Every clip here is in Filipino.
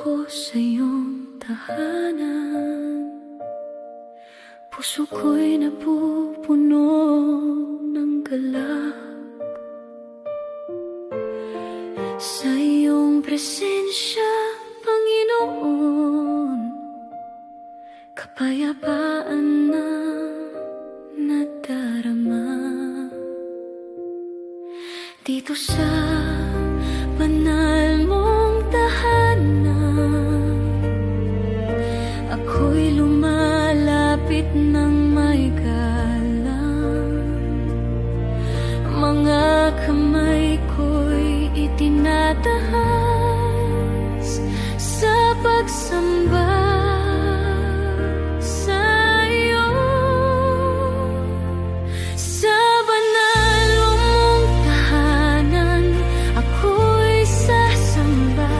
ako sa iyong tahanan. Puso ko'y napupuno ng galak sa iyong presensya, Panginoon. Kapayapaan na nadarama dito sa banal mong tahanan. Ako'y lumalapit ng may galang, mga kamay ko'y itinatahas sa pagsamba sa iyo. Sa banal mong tahanan, ako'y sasamba.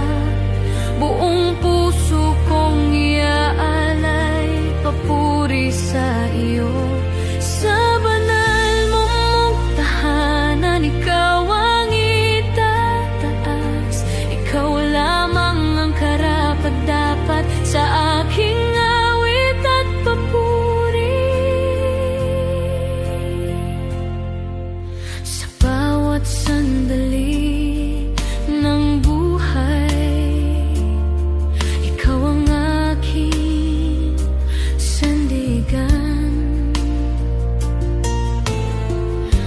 Buong puso kong iaalay papuri sa iyo. Sa banal mong tahanan, ikaw ang itataas. Ikaw lamang ang karapat-dapat sa aking awit at papuri. Sa bawat sandali ng buhay, ikaw ang aking sandigan.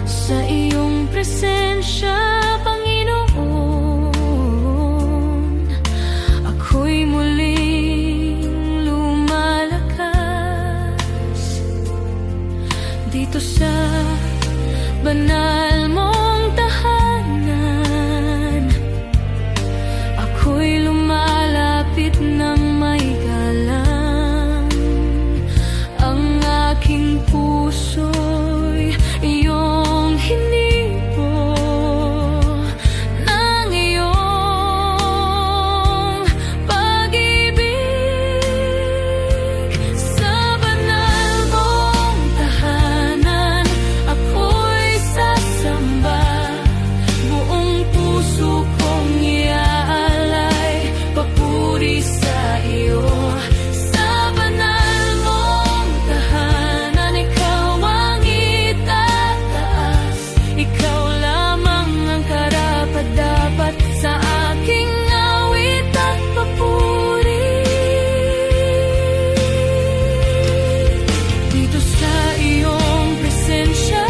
Sa iyong presensya, Panginoon, ako'y muling lumalakas dito sa banal mong tahanan. Ako'y lumalapit ng may galang, ang aking puso'y iyong hinipo ng iyong pag-ibig. Sa banal mong tahanan, ako'y sasamba. Buong puso kong iaalay papuri sa iyo. Sa banal mong tahanan, ikaw ang itataas. Ikaw lamang ang karapat-dapat sa aking awit at papuri. Dito sa iyong presensya,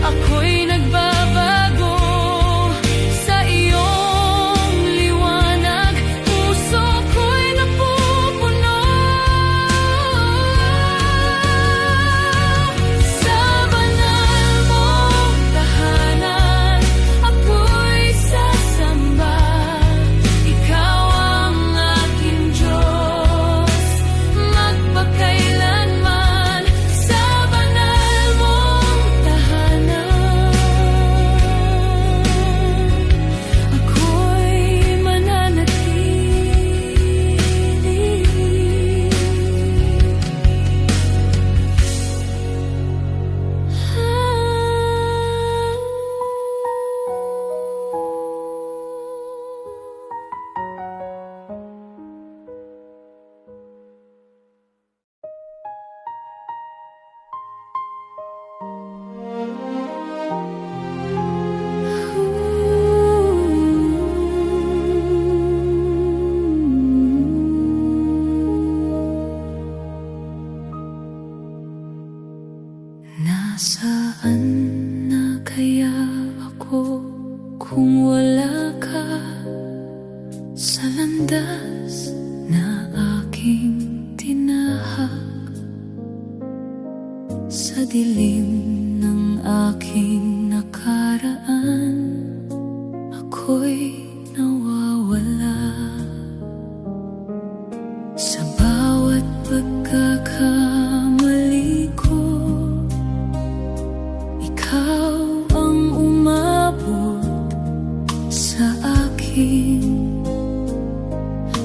ako'y nagbabago. Sa iyong liwanag, puso ko'y napupuno. Sa banal mong tahanan, ako'y sasamba. Ikaw ang aking Diyos, magpakailanman. Sa banal mong tahanan, ako'y mananatili. Nasaan na kaya ako kung wala ka sa landas na aking tinahak? Sa dilim ng aking nakaraan, ako'y nawawala. Sa bawat pagkakamali ko, ikaw ang umabot sa akin.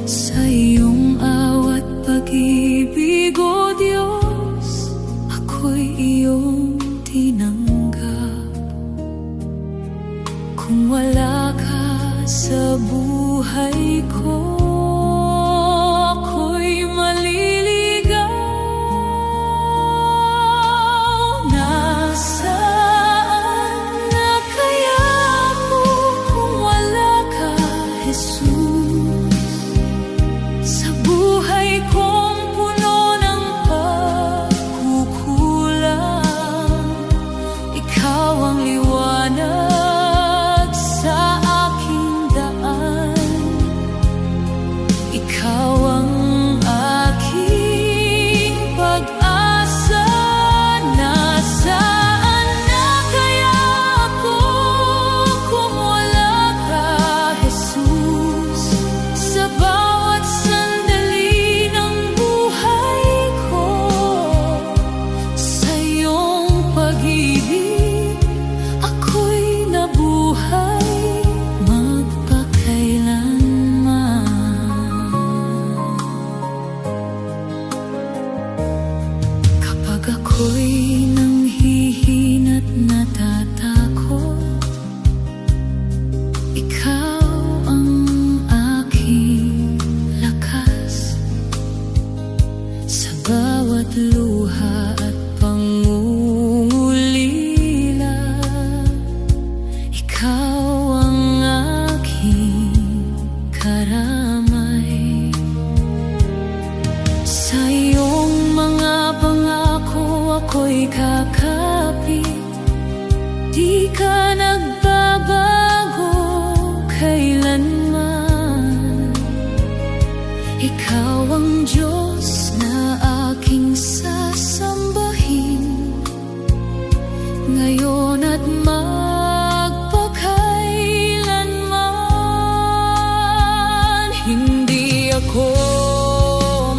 Sa iyong awat pag-ibig, O Diyos, ako'y iyong tinanggap. Kung wala ka sa buhay ko, Ikaw ang Diyos na aking sasambahin ngayon at magpakailanman. Hindi ako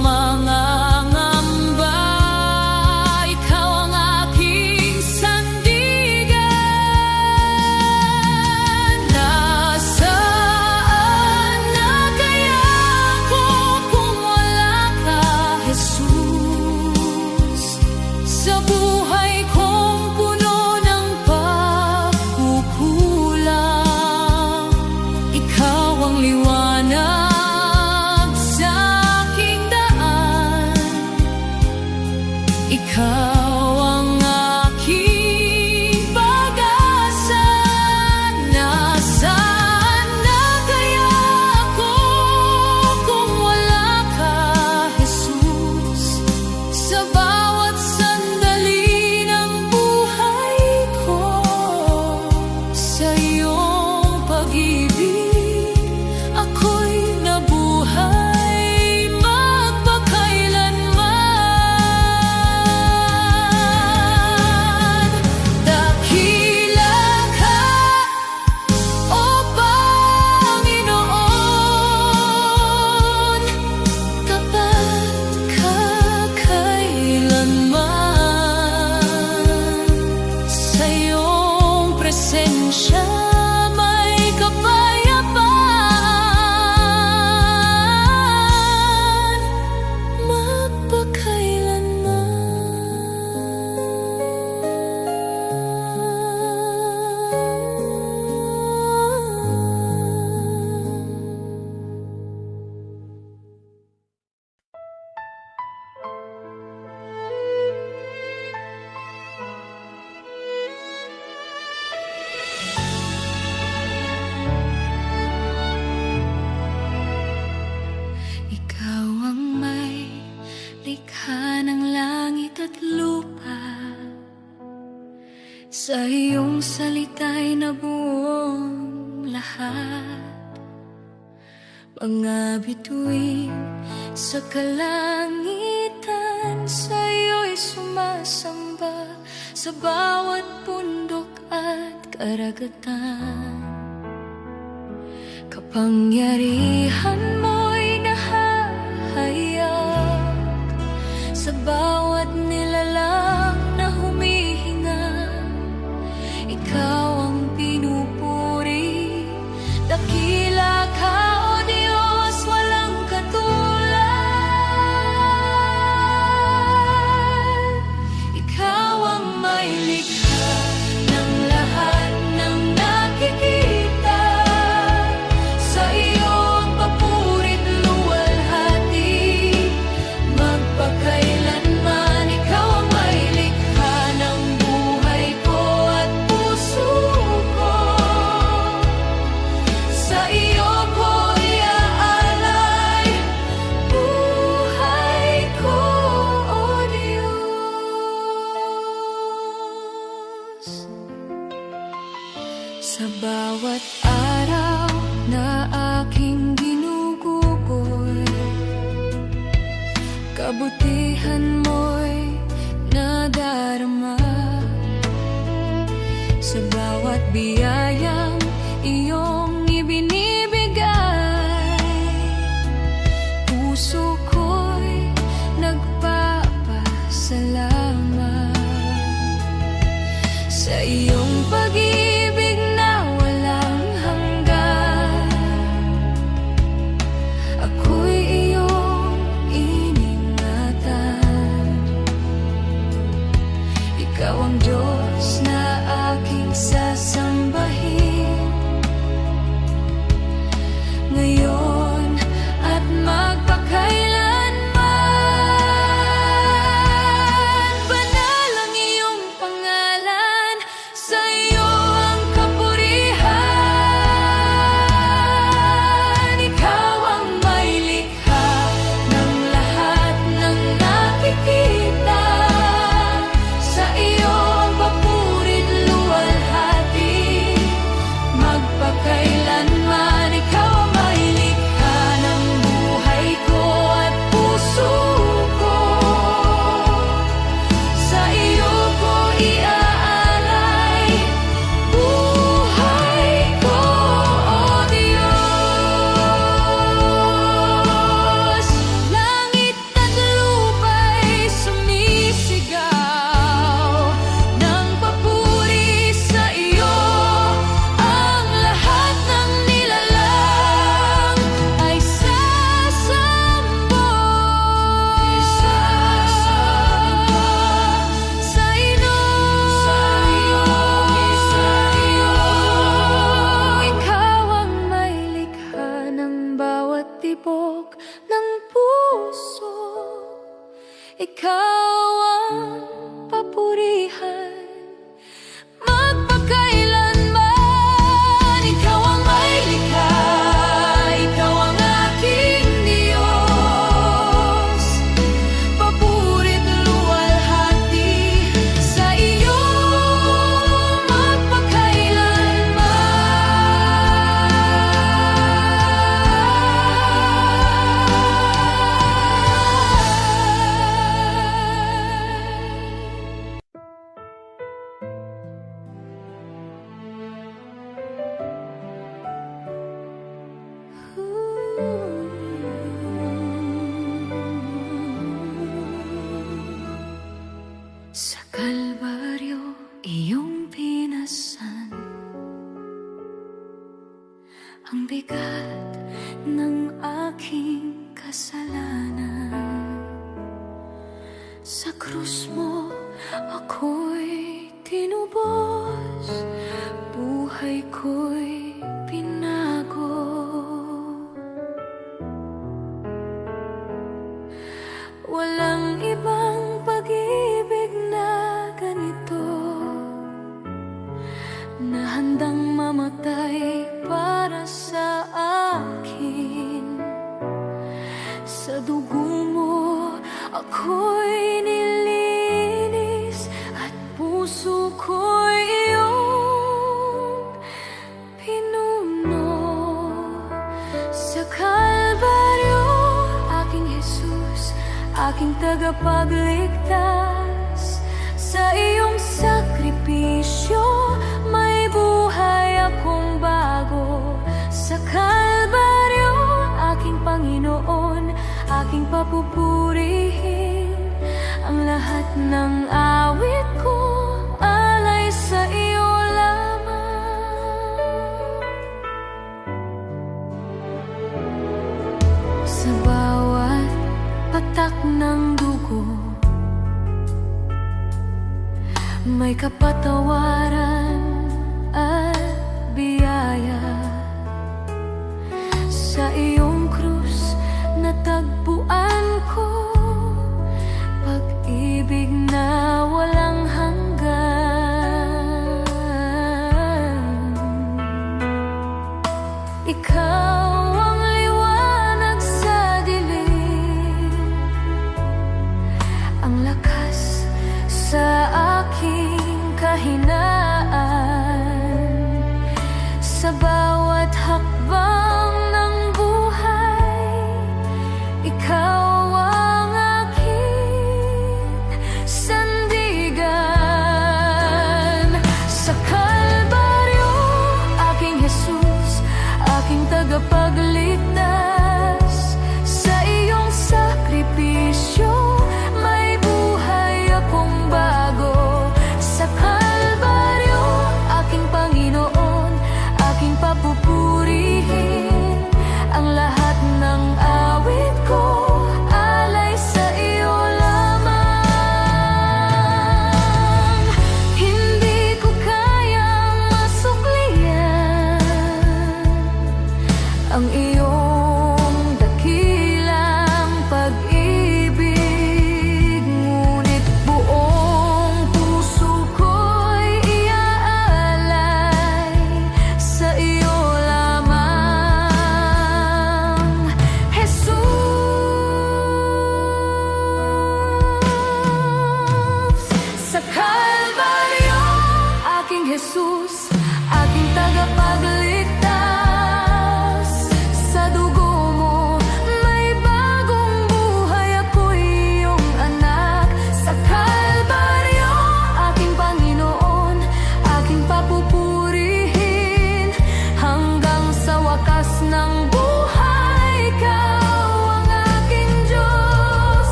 mangangamba, ikaw ang aking sandigan. Nasaan na kaya ako kung wala ka, Jesus? Sa buhay kong puno ng pagkukulang, ikaw ang liwanag sa aking daan. Ikaw ang aking pag-asa. Nasaan na kaya ako kung wala ka, Jesus? Sa bawat sandali ng buhay ko, sa iyong pag-ibig ako'y nabuhay magpakailanman. Dakila ka, O Panginoon, tapat kakailanman. Sa iyong presensya may kapayapaan Ikaw ang may likha ng langit at lupa. Sa iyong salita'y nabuong lahat. Mga bituin sa kalangitan, sa iyo'y sumasamba. Sa bawat bundok at karagatan, kapangyarihan mo'y nahahayag sa bawat nilalang na humihinga. Ikaw ang pinupuri, dakila ka, O Diyos, walang katulad. Ikaw ang may likha ng lahat ng nakikita. Sa iyong papurit luwalhati, magpakailanman. Ikaw ang may likha ng buhay ko at puso ko. Sa iyo ko iaalay buhay ko, O Diyos. Sa bawat araw na aking ginugugol, kabutihan mo'y nadarama. Sa bawat biyayang iyong ibinibigay, puso ko'y nagpapasalamat. Sa iyong pag-ibig na walang hanggan, ako'y iyong iningatan. ikaw ang papurihan. Magpakailanman, ikaw ang may likha, ikaw ang aking Diyos. Papurit luwalhati sa iyo, sa Kalbaryo iyong pinasan ang bigat ng aking kasalanan. Sa krus mo ako'y tinubos, buhay ko'y pinago. Walang ibang pag-ibig na ganito, na handang mamatay para sa akin. Sa dugo mo ako'y nilinis at puso ko'y iyong pinuno. Sa Kalbaryo, aking Jesus, aking tagapagligtas, sa iyong sakripisyo may buhay akong bago. Sa Kalbaryo, aking Panginoon, aking papupurihin. Ang lahat ng awit ko alay sa iyo lamang. Sa bawat patak ng dugo may kapatawaran at biyaya. Sa iyong krus natagpuan ko pag-ibig na walang hanggan. Ikaw ang liwanag sa dilim, ang lakas sa aking kahinaan. Sa bawat hakbang ng buhay, ikaw ang aking sandigan. Sa Kalbaryo, aking Jesus, aking tagapagligtas, sa iyong sakripisyo may buhay akong bago. Sa Kalbaryo, aking Panginoon, aking papupurihin. Ang lahat ng awit ko alay sa iyo lamang. Hindi ko kayang masuklian ang iyong dakilang pag-ibig, ngunit buong puso ko'y iaalay sa iyo lamang. Jesus, sa Kalbaryo, aking Jesus, aking tagapagligtas, sa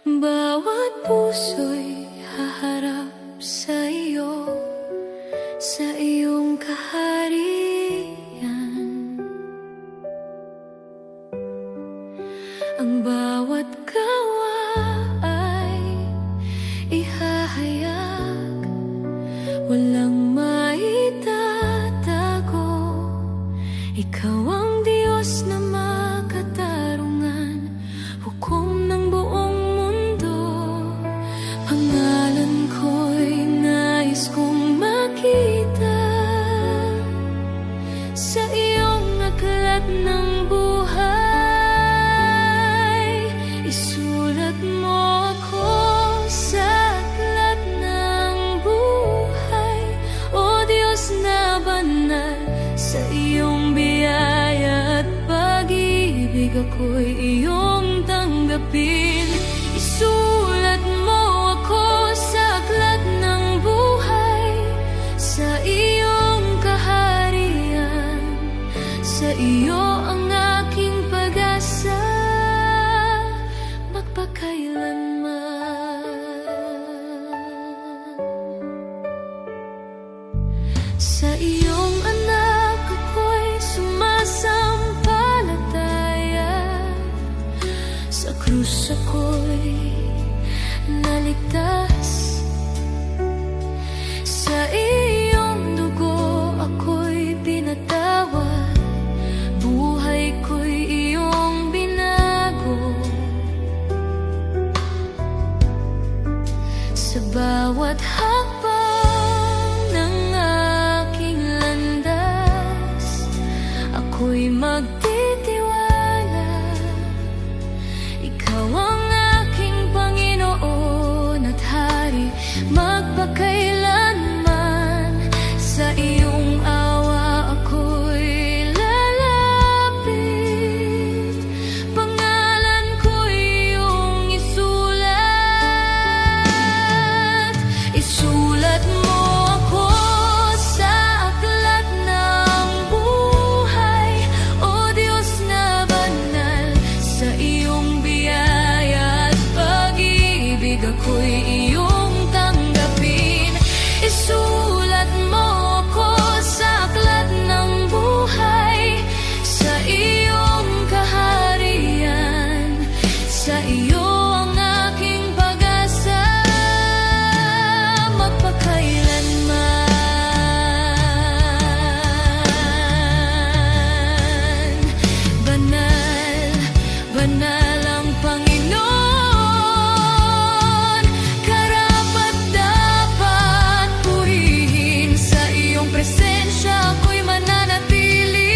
Bawat puso'y haharap sa iyo, sa iyong kaharian. Ang bawat gawa ay ihahayag, walang maitatago. Ikaw ang Diyos na makatarungan, hukom ng buong mundo. Pangalan ko'y nais kong makita sa iyong aklat ng buhay. Isulat mo ako sa aklat ng buhay, O Diyos na banal. Sa iyong biyaya at pag-ibig ako'y iyong tanggapin. Isulat mo ako sa aklat ng buhay, sa iyong kaharian. Sa iyo ang aking pag-asa, magpakailanman. Sa iyong anak ako'y sumasampalataya, sa krus ako'y naligtas. Sa iyong dugo ako'y pinatawad, buhay ko'y iyong binago. Sa bawat hakbang ng aking landas, ako'y magtitiwala. Ikaw ang aking Panginoon at Hari, magpakailanman. Sa iyong awa ako'y lalapit, pangalan ko'y iyong isulat. Isulat mo ako sa aklat ng buhay, O Diyos na banal. Sa iyong biyaya at pag-ibig ako'y iyong tanggapin. Isulat mo ako sa aklat ng buhay, sa iyong kaharian. Sa iyo ang aking pag-asa, magpakailanman. Banal, banal ang Panginoon, karapat-dapat purihin. Sa iyong presensya ako'y mananatili,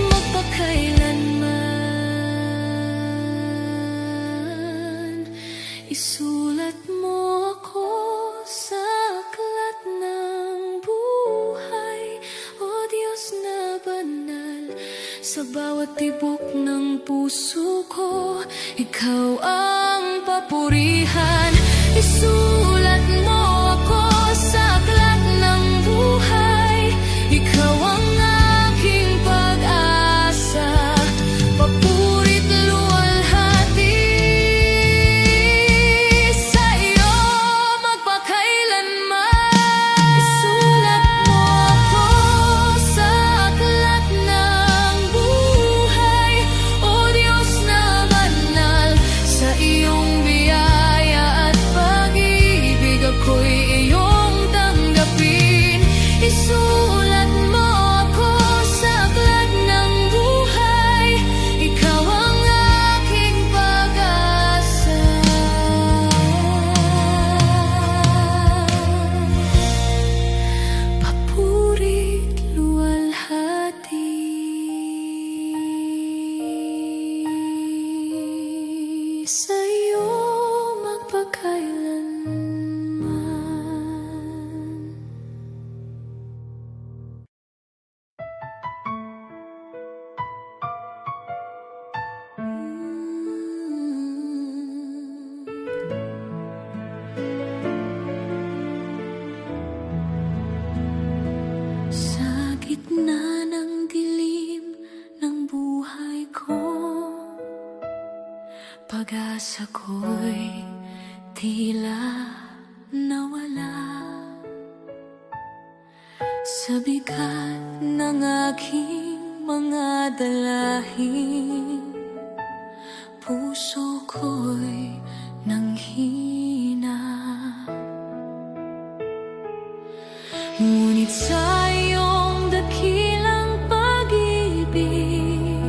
magpakailanman. Isulat mo ako sa aklat ng buhay, O Diyos na banal. Sa bawat tibok ng puso ko, ikaw ang papurihan. Isulat mo ako sa aklat ng buhay, ikaw ang aking pag-asa, papurit luwalhati. Sa iyo magpakailanman. Isulat mo ako sa aklat ng buhay, O Diyos na banal. Sa iyong biyaya at pag-ibig pag-asa ko'y tila nawala sa bigat ng aking mga dalahin. Puso ko'y nanghina, ngunit sa iyong dakilang pag-ibig,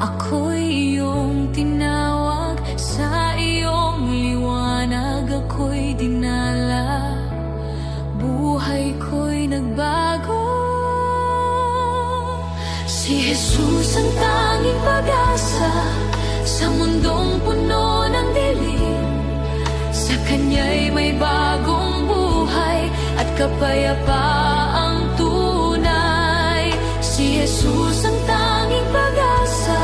ako'y iyong tinawag. Sa iyong liwanag ako'y dinala, buhay ko'y nagbago. Si Jesus ang tanging pag-asa sa mundong puno ng dilim. Sa Kanya'y may bagong buhay at kapayapaang tunay. Si Jesus ang tanging pag-asa,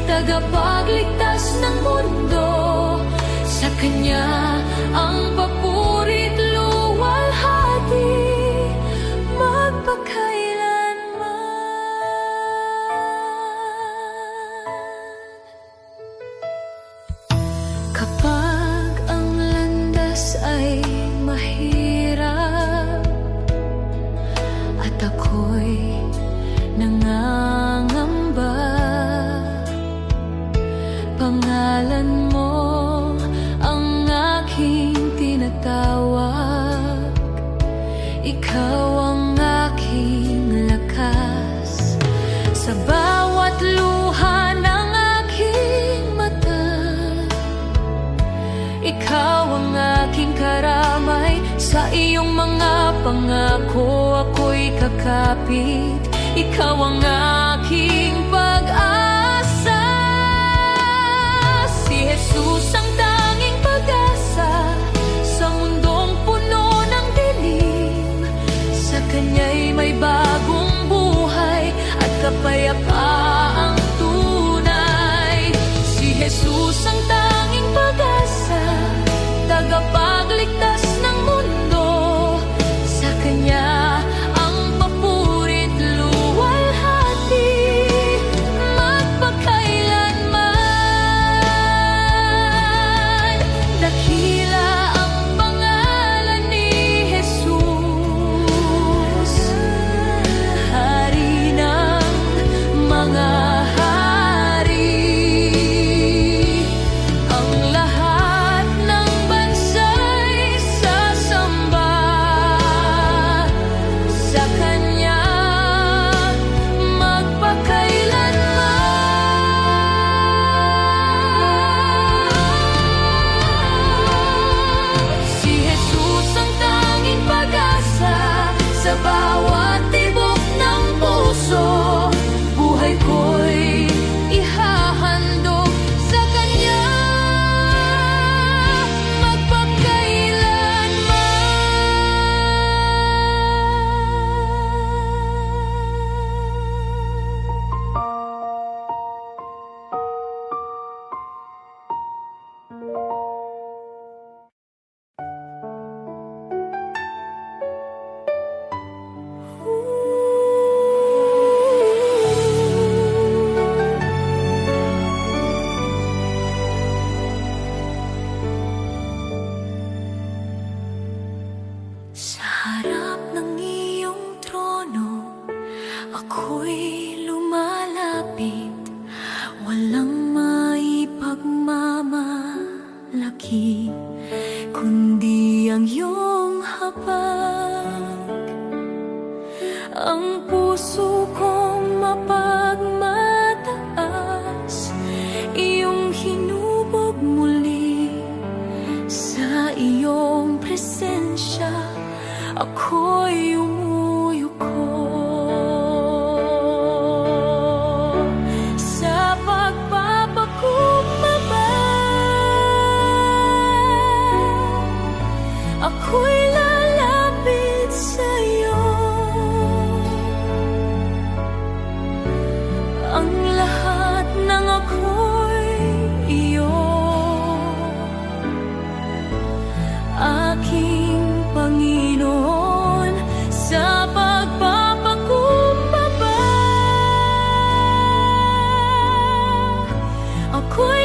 tagapagligtas ng mundo. Sa Kanya ang papurit luwalhati magpakailanman. Kapag ang landas ay mahirap at ako'y nangangamba, pangalan mo ang aking tinatawag. Ikaw ang aking lakas sa bawat luha ng aking mata. Ikaw ang aking karamay, sa iyong mga pangako ako'y kakapit. Ikaw ang aking pag-asa. Si Jesus ang tanging pag-asa sa mundong puno ng dilim. Sa Kanya'y may bagong buhay at kapayapaang tunay. Si Jesus ang tanging pag-asa, tagapagligtas ng mundo. Sa Kanya ang papurit luwalhati magpakailanman. Dakila ang pangalan ni Jesus, Hari ng mga hari. Ang lahat ng bansa'y sasamba sa Kanya magpakailanman. Si Jesus ang tanging pag-asa sa bawat tibok ng puso. Buhay ko'y ihahandog sa Kanya sa harap ng iyong trono, ako'y lumalapit. Walang maipagmamalaki kundi ang iyong habag. Ang puso kong mapagmataas, iyong hinubog muli. Sa iyong presensya ako'y umuyuko. Sa pagpapakumbaba ako'y lalapit sa iyo. Ang lahat ng ako'y iyo, aking Panginoon. Sa pagpapakumbaba ako'y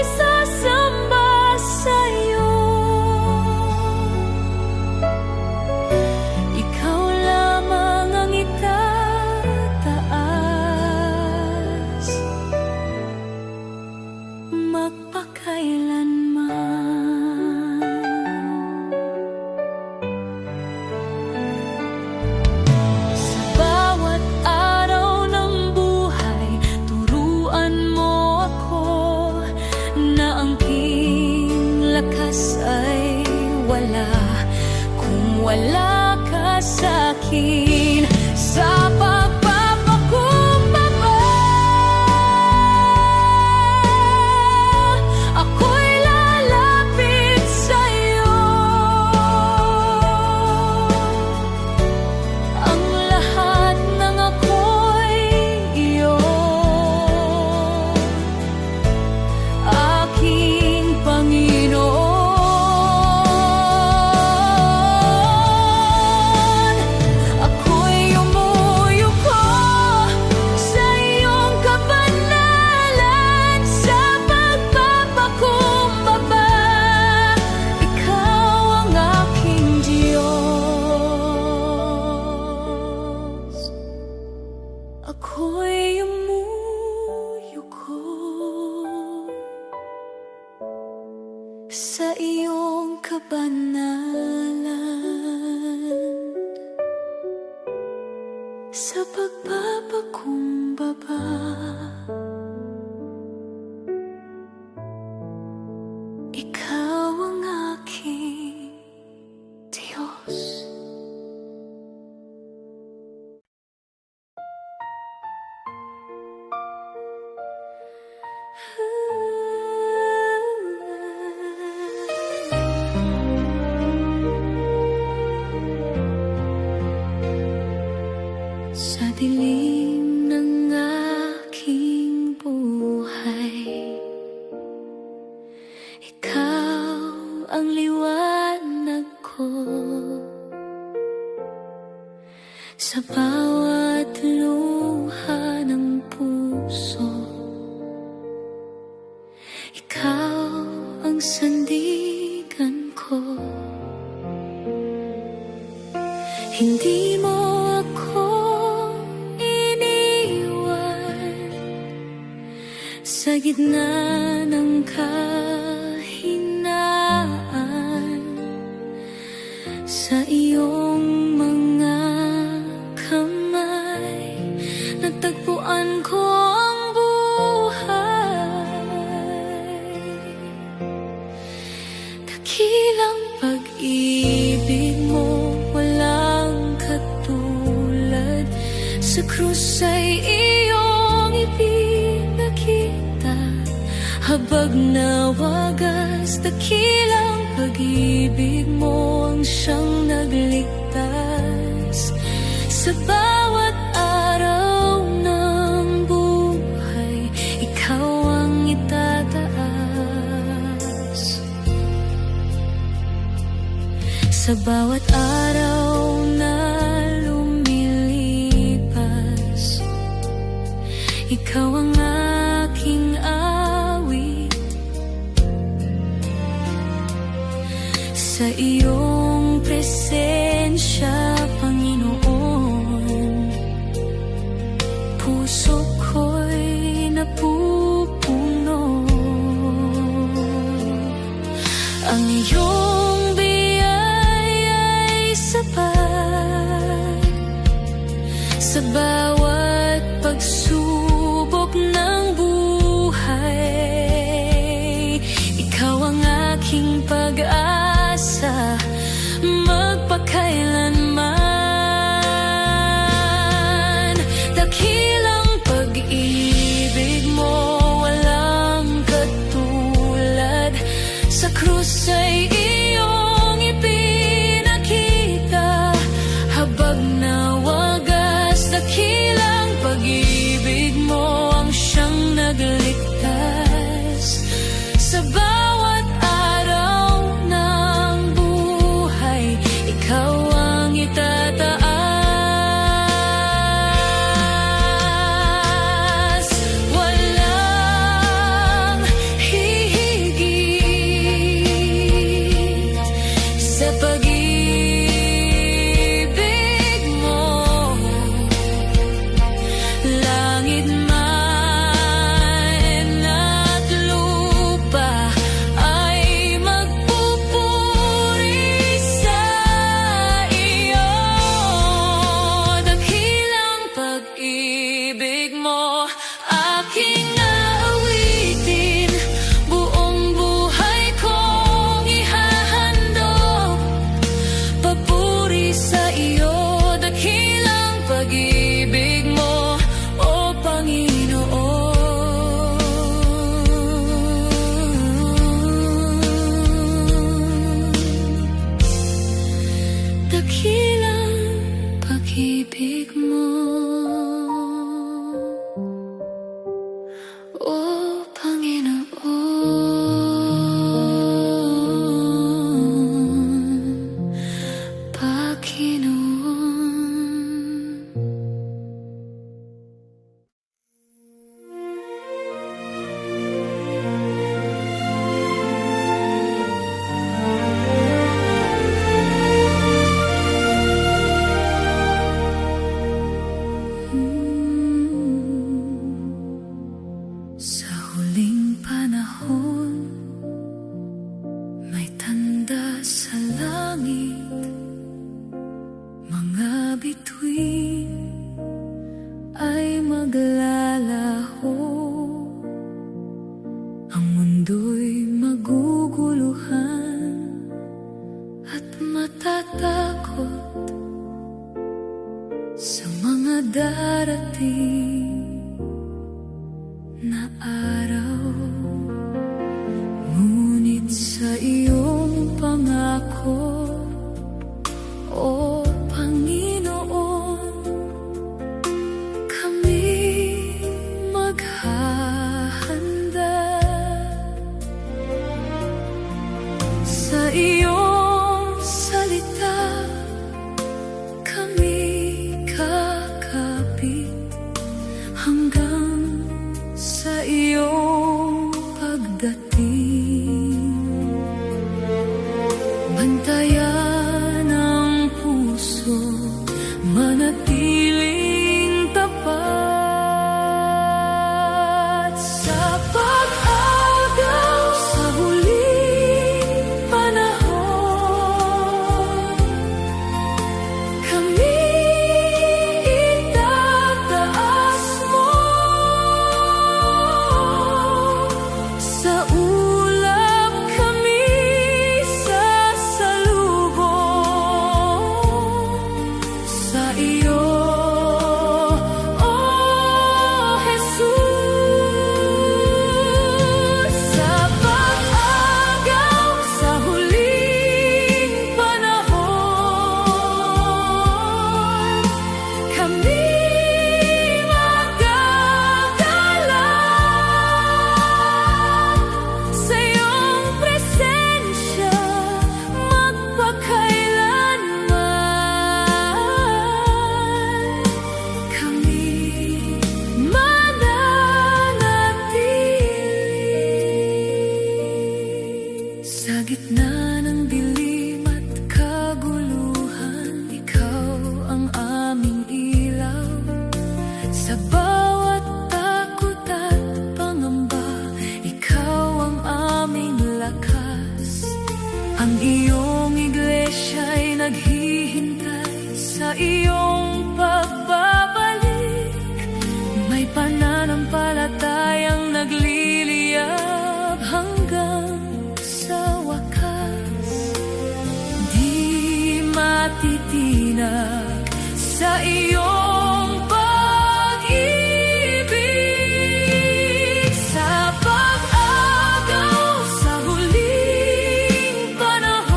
kabanalan sa pagpapakumbaba. Ikaw ang aking Diyos. Sa dilim ng aking buhay, ikaw ang liwanag ko. Sa bawat luha ng puso, ikaw ang sandigan ko. Hindi mo ako sa gitna ng kahinaan, sa iyong mga kamay natagpuan ko ang buhay. Dakilang pag-ibig mo, walang katulad. Sa krus ay iyong ipinakita, habag na wagas. Dakilang pag-ibig mo ang siyang nagligtas. Sa bawat araw ng buhay, ikaw ang itataas. Sa bawat araw na lumilipas, ikaw ang aking awit. Sa iyong presensya, Panginoon, puso ko'y napupuno. Ang iyong biyaya'y sapat sa bawat pagsubok ng buhay. Ikaw ang aking pag-asa, magpakailanman. Dakilang pag-ibig mo, walang katulad. Sa krus ay iyong ipinakita, habag na wagas. Dakilang pag-ibig mo ang siyang nagligtas. Sa bawat araw ng buhay, ikaw ang itataas. Walang hihigit sa pag-ibig mo. Langit man at lupa ay magpupuri sa iyo. Dakilang pag-ibig mo, aking aawitin. Buong buhay kong ihahandog, papuri sa iyo. Dakilang pag-ibig mo, o Panginoon. Dakilang pag-ibig mo, o Panginoon. Sa huling panahon, may tanda mundo'y maguguluhan at matatakot sa mga darating na araw. Ngunit sa iyong pangako, O Panginoon, kami maghahanda. Sa iyong salita kami kakapit hanggang sa iyong pagdating. Bantayan ang puso, manatiling tapat sa pag-agaw sa huling panahon. Kami itataas mo sa ulap, kami sasalubong sa iyo, O Jesus. Sa pag-agaw sa huling panahon, kami magagalak sa iyong presensya magpakailanman. Kami mananatili sa gitna ng dilim at kaguluhan. Ikaw ang aming ilaw sa bawat takot at pangamba. Ikaw ang aming lakas. Ang iyong iglesia'y naghihintay sa iyong pagbabalik. May pananampalatayang nagliliyab hanggang sa wakas. Di matitinag sa iyong pag-ibig. Sa pag-agaw sa huling panahon,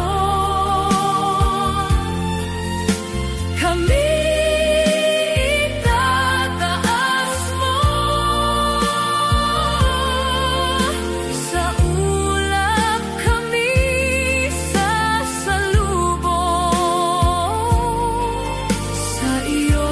kami itataas mo sa ulap, kami sasalubong sa iyo,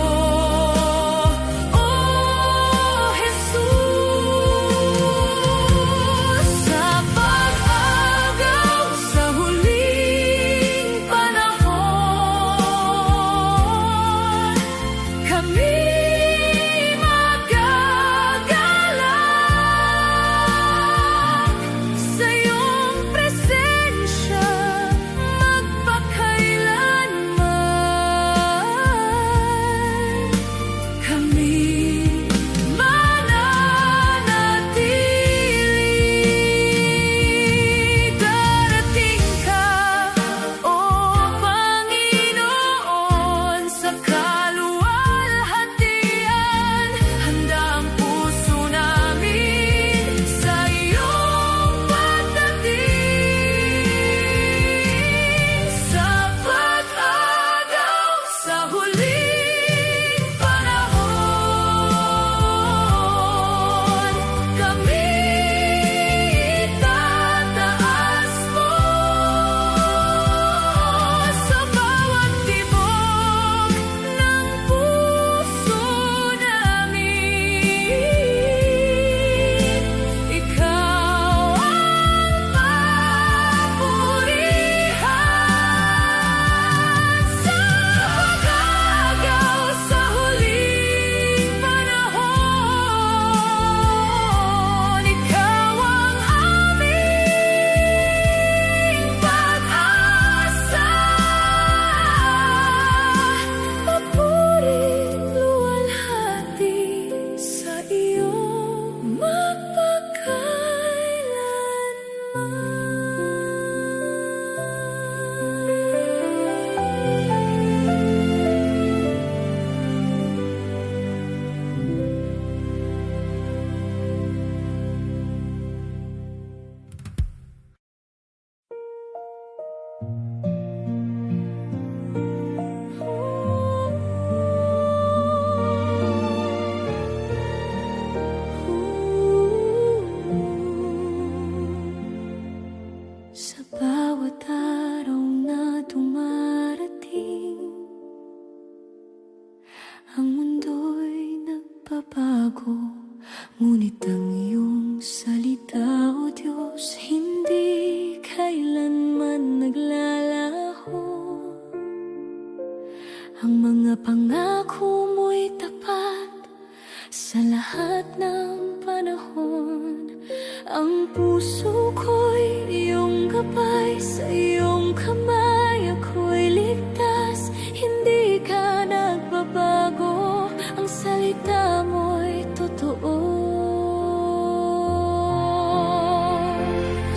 Ang puso ko'y iyong gabay, sa iyong kamay ako'y ligtas. Hindi ka nagbabago, ang salita mo'y totoo.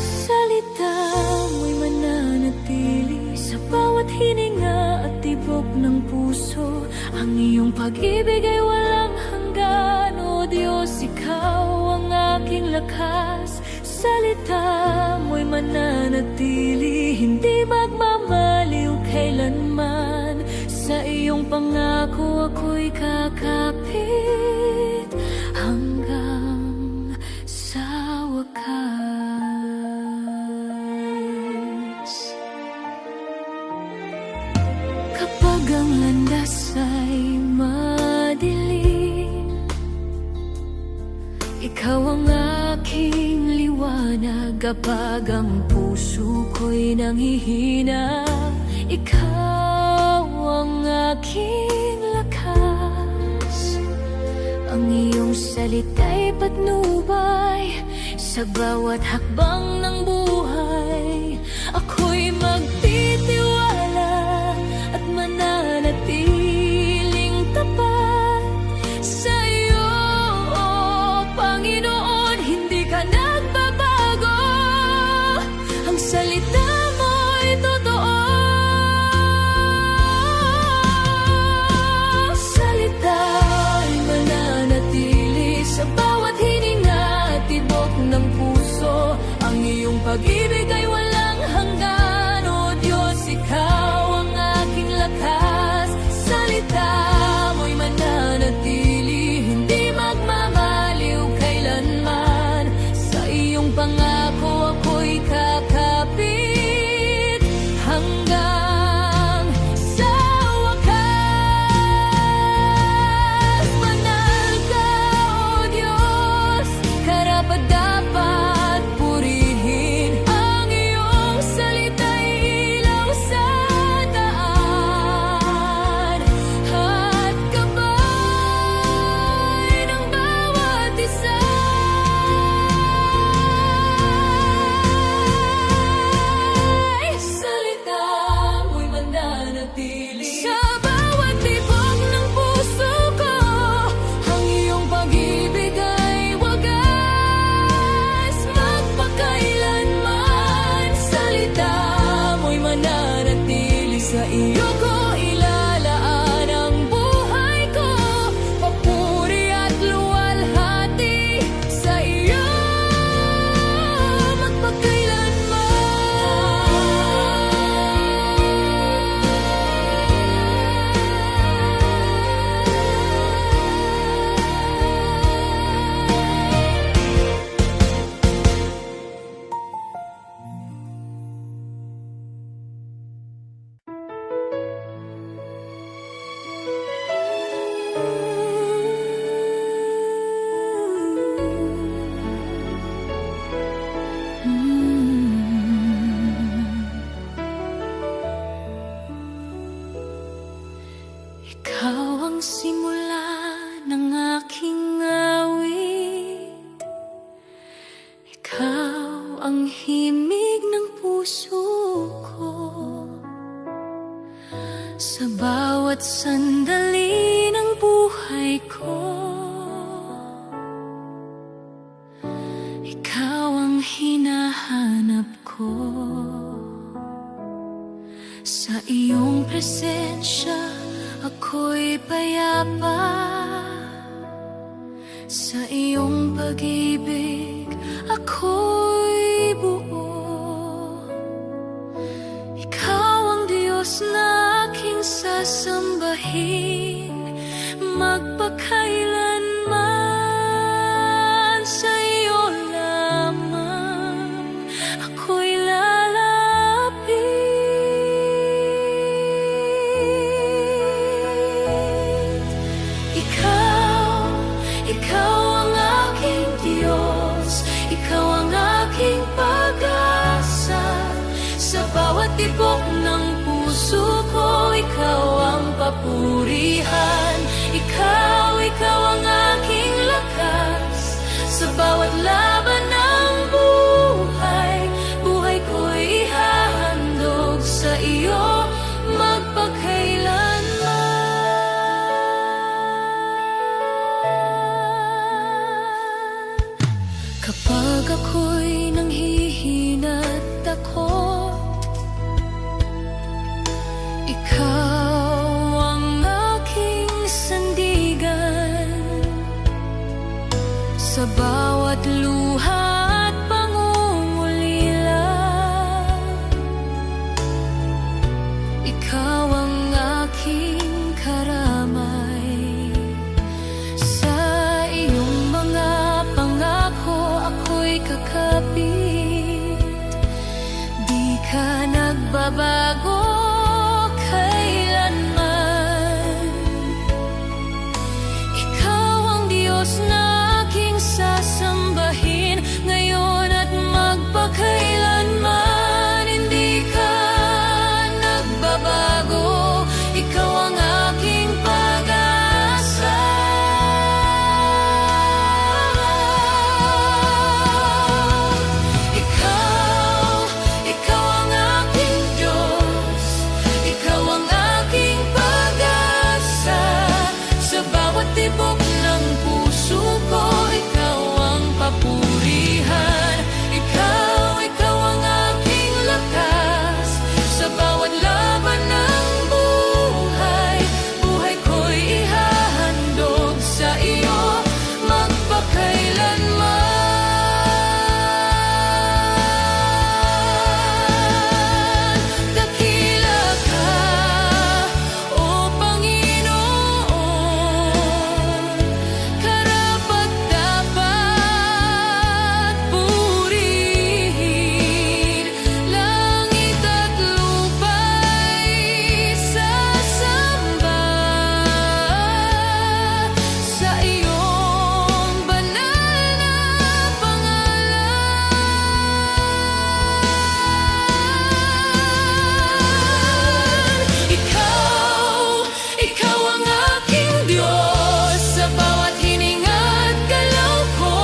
Salita mo'y mananatili sa bawat hininga at tibok ng puso. Ang iyong pag-ibig ay walang hanggan, O Diyos, ikaw ang aking lakas. Salita mo'y mananatili, hindi magmamaliw kailanman. Sa iyong pangako ako'y kakapit hanggang sa wakas. Kapag ang landas ay madilim, ikaw ang aking liwanag. Kapag ang puso ko'y nanghihina, ikaw ang aking lakas. Ang iyong salita'y patnubay sa bawat hakbang ng buhay. Ako'y magtitiwala at mananatiling tapat sa iyo, O Panginoon. Hindi ka nagbabago, ang salita mo'y totoo. Salita ay mananatili sa bawat hininga at tibok ng puso. Ang iyong pag-ibig ay walang hanggan, O Diyos, ikaw ang aking lakas. Salita mo'y mananatili, hindi magmamaliw kailanman. Sa iyong pangako ako'y kakapit hanggang sa wakas. Banal ka, O Diyos, karapat-dapat purihin. Ang iyong salita'y ilaw sa daan at gabay ng bawat isa. Salita mo'y mananatili sa bawat tibok ng puso ko. Ang iyong pag-ibig ay wagas magpakailanman. Salita mo'y mananatili, sa iyo ko ilalaan ang buhay ko. Papuri at luwalhati sa iyo Ikaw ang simula ng aking awit. Ikaw ang himig ng puso ko. Sa bawat sandali ng buhay ko, ikaw ang hinahanap ko. Sa iyong presensya ako'y payapa. Sa iyong pag-ibig ako'y buo. Ikaw ang Diyos na aking sasambahin magpakailanman. Sa iyo lamang ako'y lalapit. Ikaw ang aking Diyos, ikaw ang aking pag-asa. Sa bawat tibok ng puso ko, ikaw ang papurihan. Ikaw ang aking lakas. Sa bawat laban Kapag ako'y nanghihina't ako, ikaw ang aking sandigan. Sa bawat luha at pangungulila, ikaw ang aking karamay. Sa iyong mga pangako ako'y kakapit. Di ka nagbabago kailanman. Ikaw ang Diyos na aking sasambahin ngayon at magpakailanman. Hindi ka nagbabago, ikaw ang aking pag-asa. Ikaw ang aking Diyos, ikaw ang aking pag-asa. Sa bawat tibok ng puso ko, ikaw ang papurihan. Ikaw ang aking lakas. Sa bawat laban ng buhay, buhay ko'y ihahandog sa iyo magpakailanman. Dakila ka, O Panginoon, karapat-dapat purihin. Langit at lupa'y sasamba sa iyong banal na pangalan. Ikaw ang aking Diyos. Sa bawat hininga at galaw ko,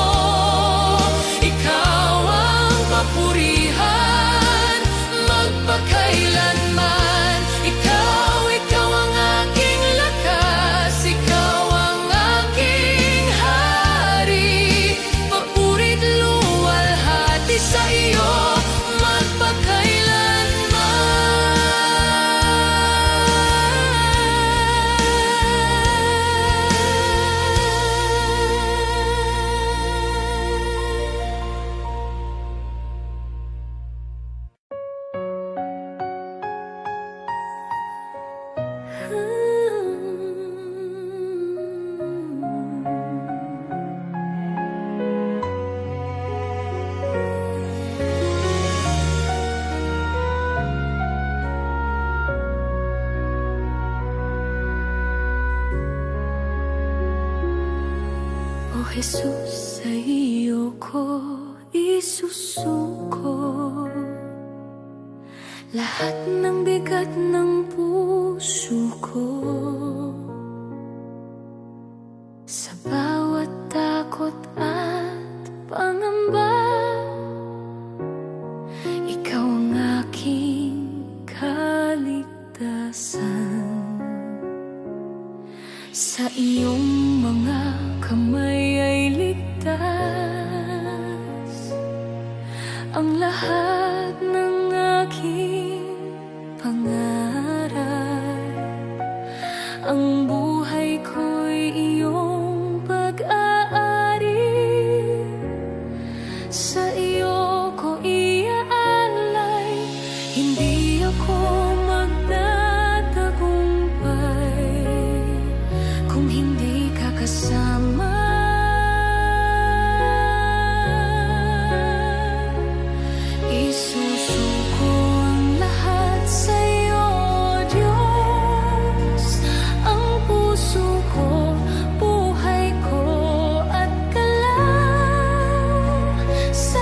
ikaw ang papurihan magpakailanman. Ikaw ang aking lakas. Ikaw ang aking hari. Papuri't luwalhati sa iyo O Jesus, sa iyo ko isusuko lahat ng bigat ng puso ko. Sa bawat takot at pangamba, ikaw ang aking kaligtasan. Sa iyong mga kamay ay ligtas ang lahat ng aking pangarap. Ang buhay ko'y iyong pag-aari. Sa iyo ko iaalay, hindi ako magtatagumpay kung hindi ka kasama. Isusuko ang lahat sa iyo, Diyos. Ang puso ko, buhay ko at galaw sa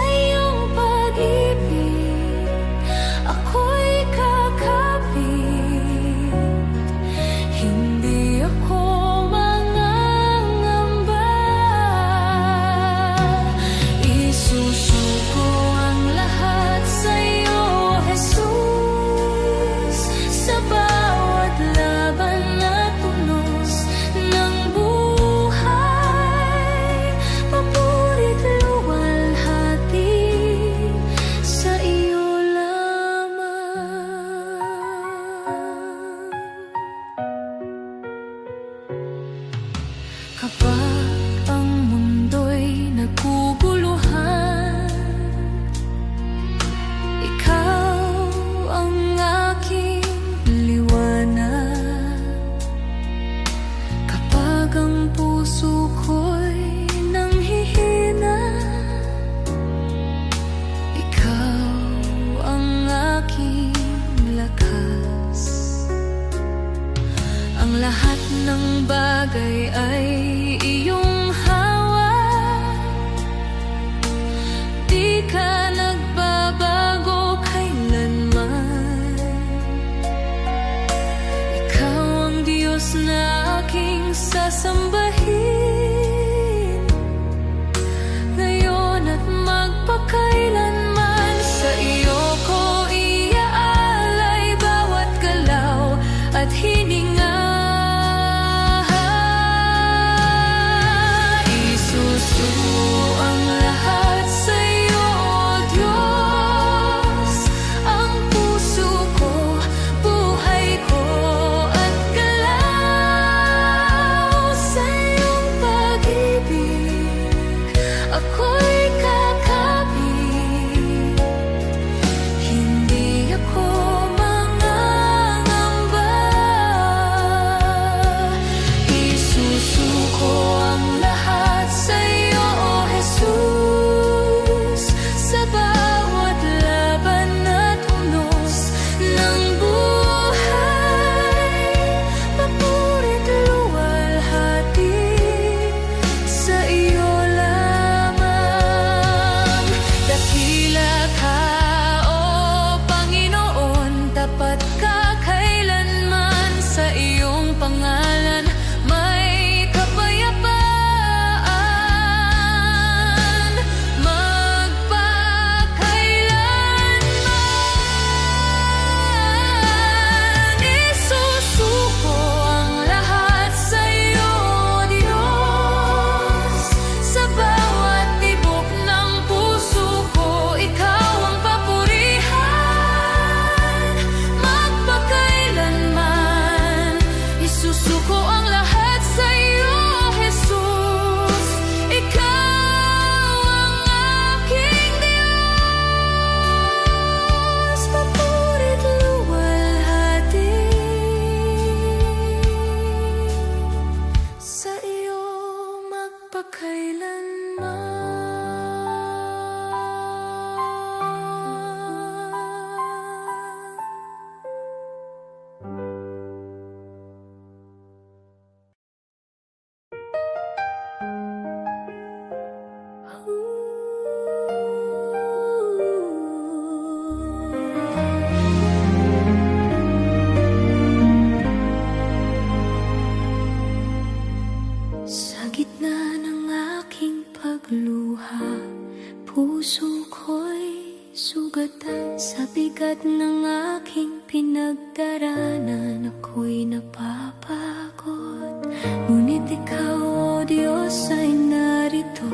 puso ko'y sugatan sa bigat ng aking pinagdaranan. Ako'y napapagod, ngunit ikaw, o Diyos, ay narito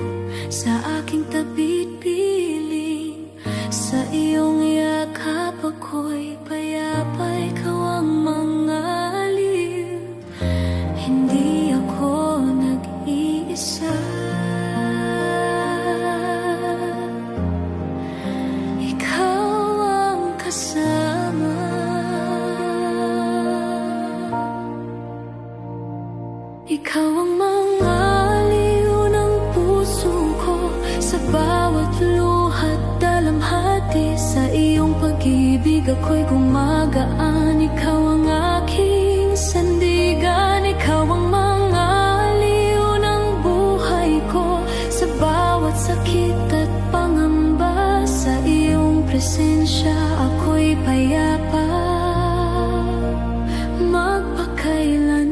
sa aking tabi't piling. Sa iyong yakap ako'y payapa, ikaw ang mangaliw. Hindi ako nag-iisa, ikaw ang kasama. Ikaw ang mangaliw ng puso ko, sa bawat luhat dalamhati. Sa iyong pag-ibig ako'y gumagaan. Ikaw ang aking sandigan, ikaw ang mangaliw ng buhay ko. Sa bawat sakit at pangamba, sa iyong presensya ako'y payapa, magpakailanman.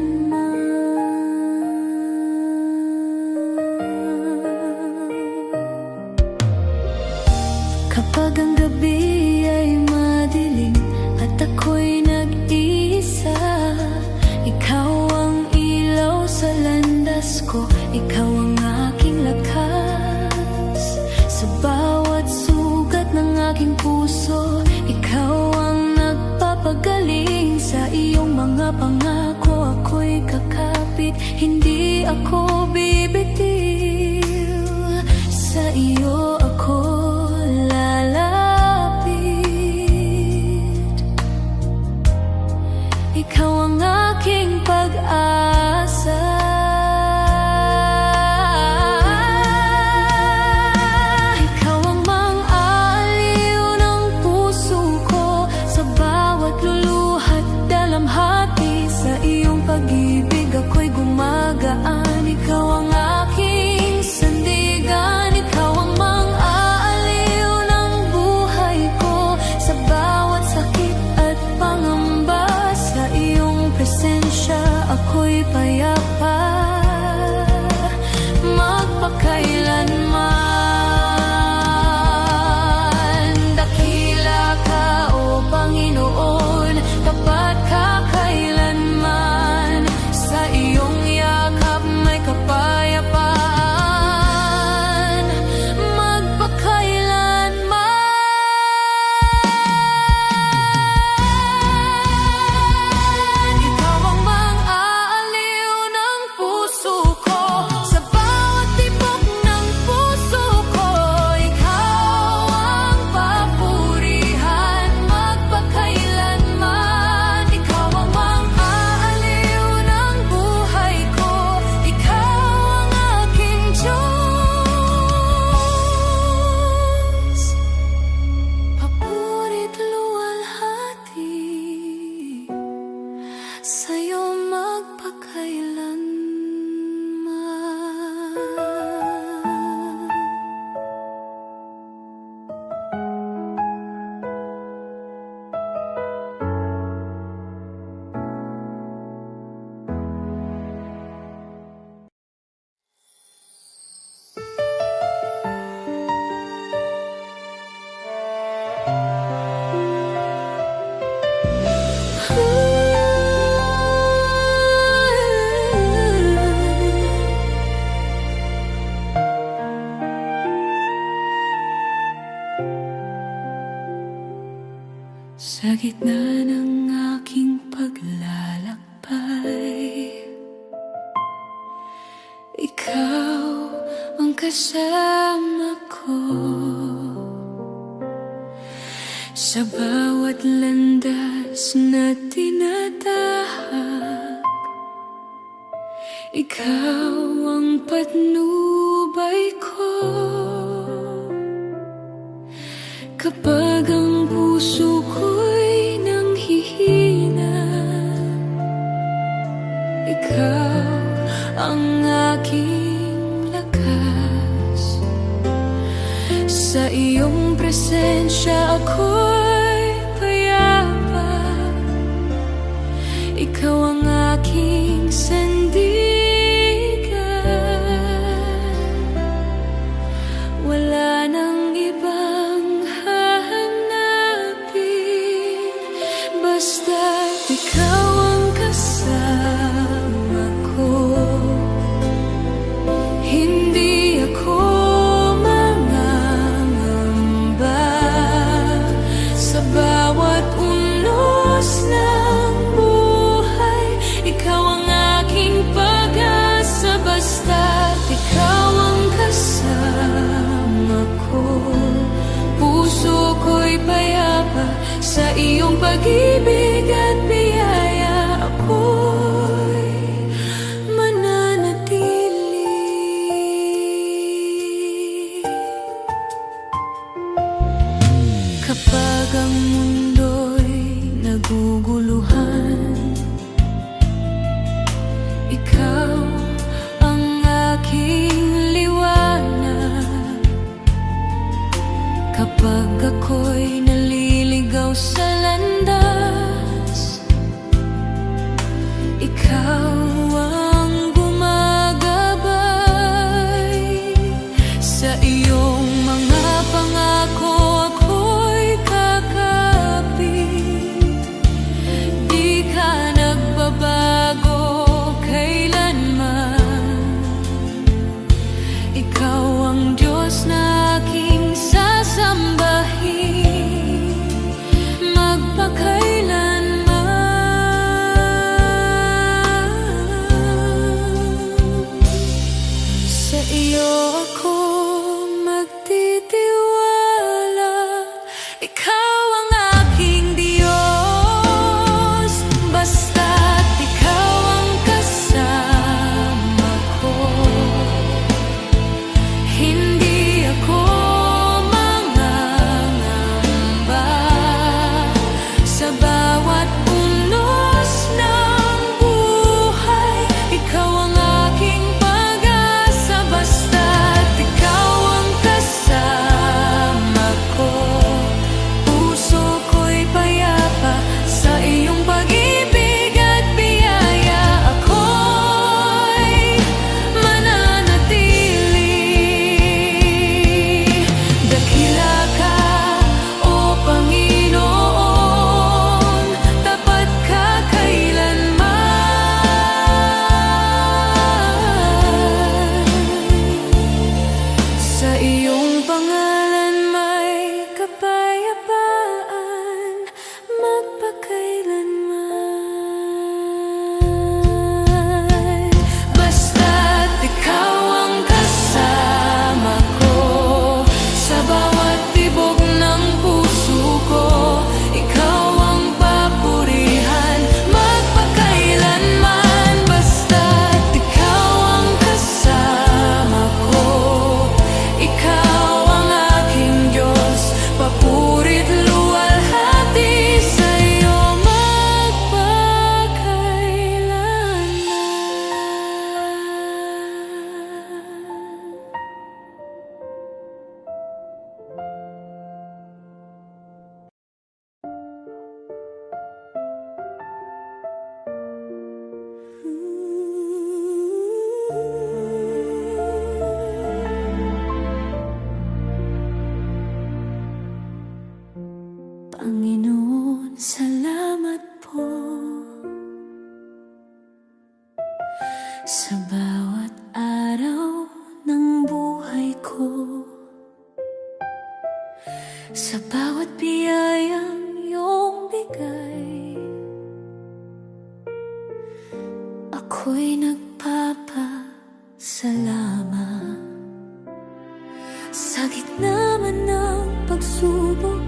Kapag ang gabi ay madilim at ako'y nag-iisa, ikaw ang ilaw sa landas ko, ikaw ang aking lakas. Sa bawat sugat ng aking puso, ikaw ang nagpapagaling. Sa iyong mga pangako ako'y kakapit, hindi ako bibitiw. Sa iyo ako lalapit, ikaw ang aking pag-asa. Ikaw ang mang-aliw ng puso ko, sa bawat luluhat dalamhati. Sa iyong pag-ibig ako'y gumagaan. Ikaw ang aking sandigan, ikaw ang mang-aaliw ng buhay ko. Sa bawat sakit at pangamba, sa iyong presensya ako'y payapa, magpakailanman. Dakila ka, o Panginoon, tapat ka kailanman. Sa iyong yakap may kapayapaan, magpakailanman. Ikaw ang mang-aaliw ng puso ko, sa bawat tibok ng puso ko. Ikaw ang papurihan, magpakailanman. Ikaw ang mang-aaliw ng buhay ko, ikaw ang aking Diyos. Papurit luwalhati, sa'yo magpakailanman. Sa gitna ng aking paglalakbay, ikaw ang kasama ko. Sa bawat landas na tinatahak, ikaw ang patnubay ko. Kapag ang puso ko'y nanghihina, ikaw ang aking lakas. Sa iyong presensya ako'y payapa, ikaw ang aking sandigan. Wala nang ko'y payapa sa iyong pag-ibig at biyaya. Ako'y mananatili. Kapag ang mundo'y naguguluhan, ikaw ang aking liwanag. Kapag ako'y naliligaw sa landas, ikaw ang gumagabay. Sa iyong mga pangako ako'y kakapit. Di ka nagbabago kailanman. Ikaw ang Diyos na aking sasambahin magpakailanman. Sa iyo ako magtitiwala. Ikaw ang aking Diyos, basta't ikaw ang kasama ko. Hindi ako mangangamba sa bawat unos ng buhay. Ikaw ang aking pag-asa, basta't ikaw ang kasama ko. Puso ko'y payapa sa iyong pag-ibig at biyaya. Ako'y mananatili. Dakila ka, O Panginoon, tapat ka kailanman. Sa iyong pangalan may kapayapaan magpakailanman. Basta't ikaw ang kasama ko sa bawat tibok ng puso ko. Ikaw ang papurihan magpakailanman. Basta't ikaw ang kasama ko. Ikaw ang aking Diyos, papurit luwalhati sa iyo Panginoon, salamat po sa bawat araw ng buhay ko, sa bawat biyayang iyong bigay. Ako'y nagpapasalamat. Sa gitna man ng pagsubok,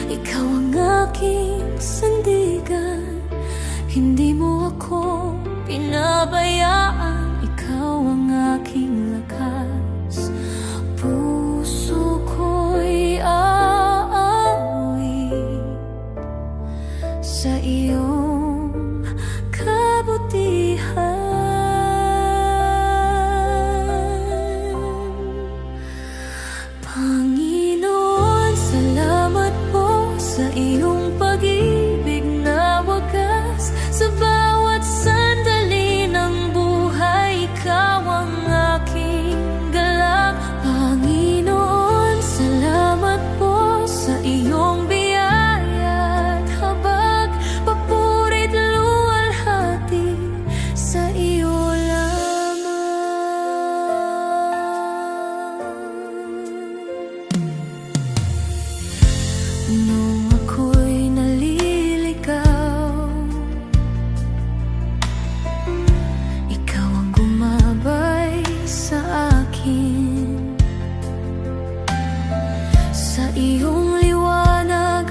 ikaw ang aking sandigan. Hindi mo ako pinabayaan. Ikaw ang aking lakas. Puso ko'y aawi sa iyong kabutihan. Panginoon, salamat po sa iyong pag-ibig na wagas. Sa bawat sandali ng buhay, ikaw ang aking galak. Panginoon, salamat po sa iyong biyaya at habag. Papurit luwalhati sa iyo nung ako'y naliligaw, ikaw ang gumabay sa akin. Sa iyong liwanag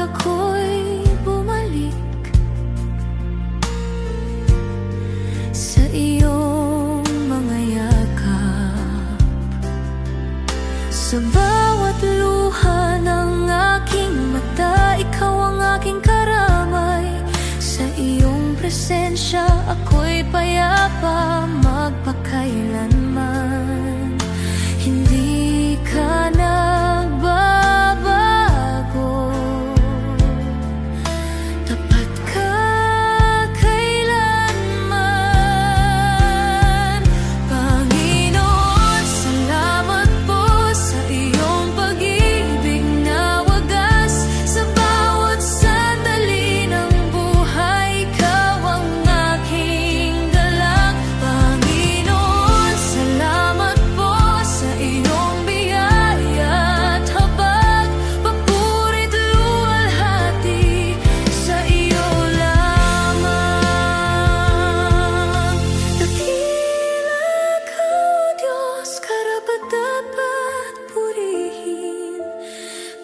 pa magpakailanman. Hindi ka nagbabago, tapat ka kailanman. Panginoon, salamat po sa iyong pag-ibig na wagas. Sa bawat sandali ng buhay, ikaw ang aking dalang. Panginoon, salamat po sa iyong biyaya at habag. Papurit luwalhati sa iyo lamang. Dakila ka, O Diyos, karapat-dapat purihin.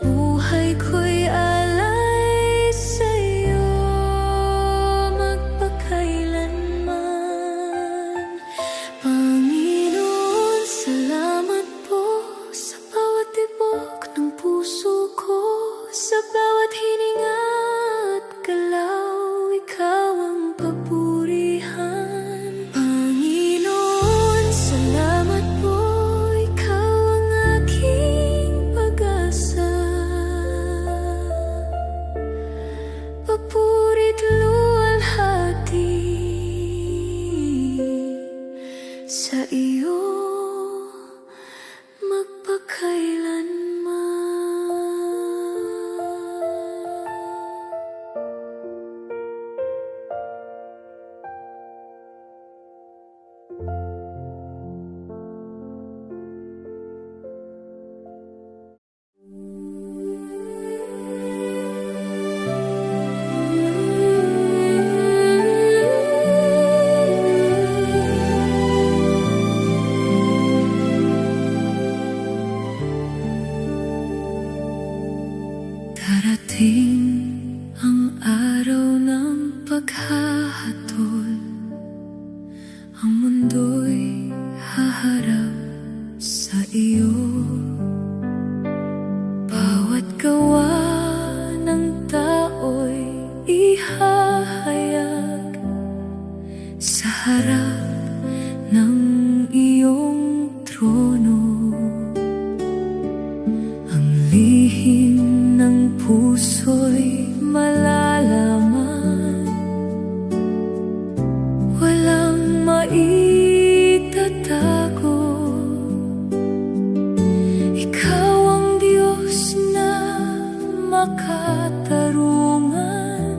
Buhay ko'y alay sa iyo magpakailanman. Panginoon, salamat po sa bawat tibok ng puso ko. Sa bawat hininga at galaw, ikaw ang papurihan. Panginoon, salamat po, ikaw ang aking pag-asa. Papurit luwalhati sa iyo magpakailanman. Darating ang araw ng paghahatol, ang mundo'y haharap sa iyo. Bawat gawa ng tao'y ihahayag sa harap ng iyong trono. Ang lihim ng puso'y malalaman, walang maitatago. Ikaw ang Diyos na makatarungan,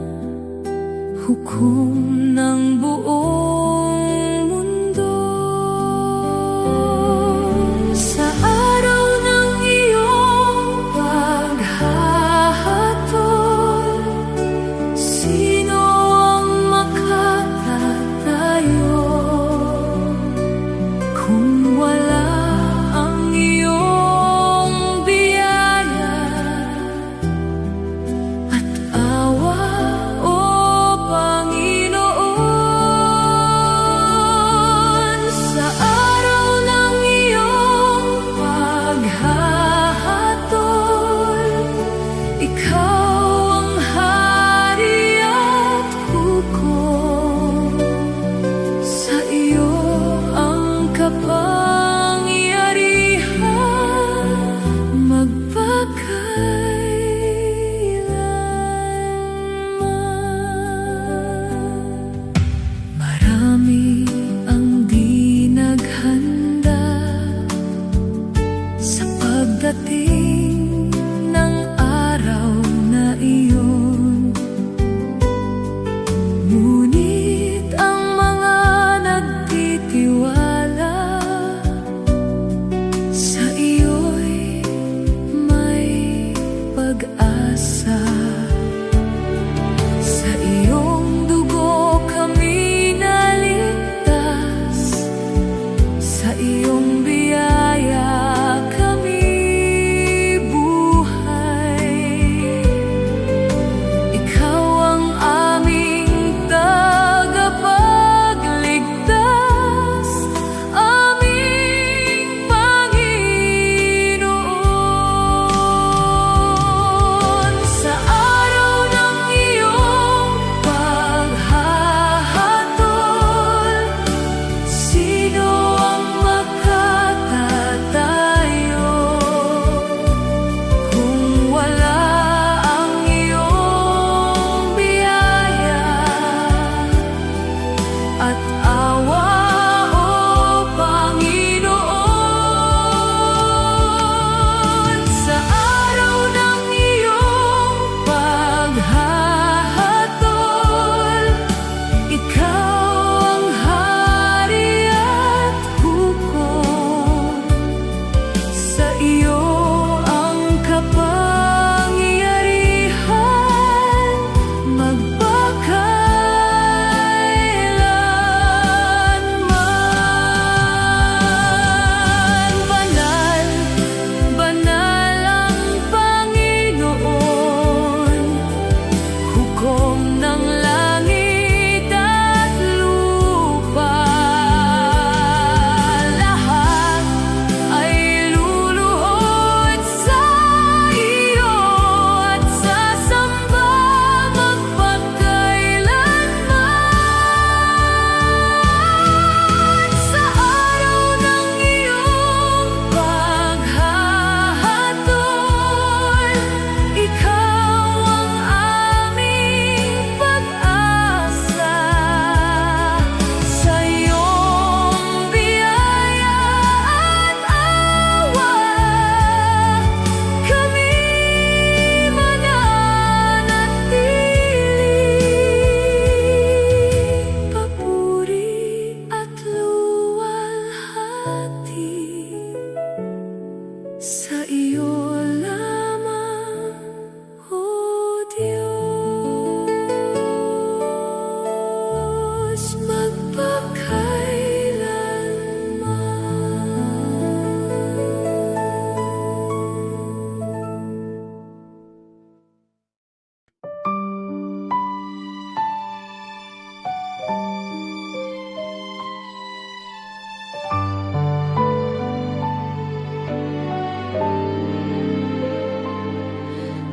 hukom ng buong mundo. Sa araw ng iyong paghahatol, sino ang makatatayo kung wala ang iyong biyaya at awa, O Panginoon?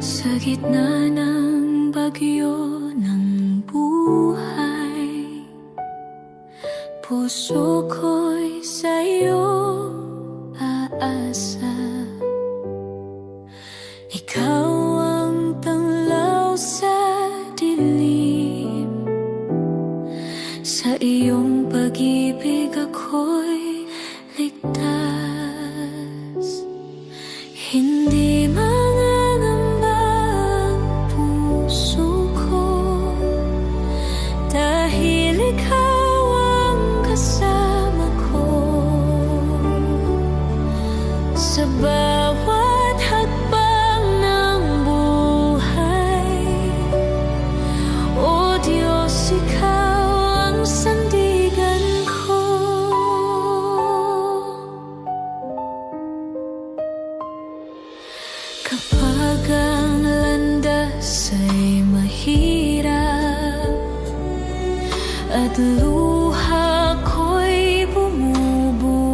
Sa gitna ng bagyo ng buhay, puso ko'y sa'yo aasa. Ikaw ang tanglaw sa dilim, sa iyong pag-ibig ako'y ligtas. Hindi mangangamba ang puso ko, dahil ikaw ang kasama ko. Sa bawat hakbang ng buhay, O Diyos, ikaw ang sandigan ko. Kapag ang landas ay mahirap at luha ko'y bumubuhos,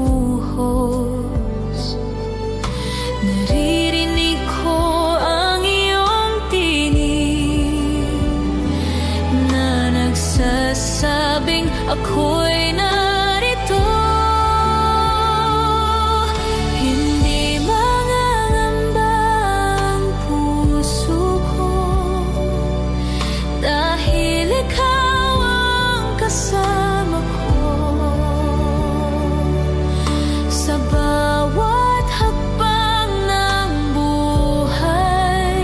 naririnig ko ang iyong tinig na nagsasabing ako'y narito. Hindi mangangamba ang puso ko, dahil ikaw ang kasama ko. Sa bawat hakbang ng buhay,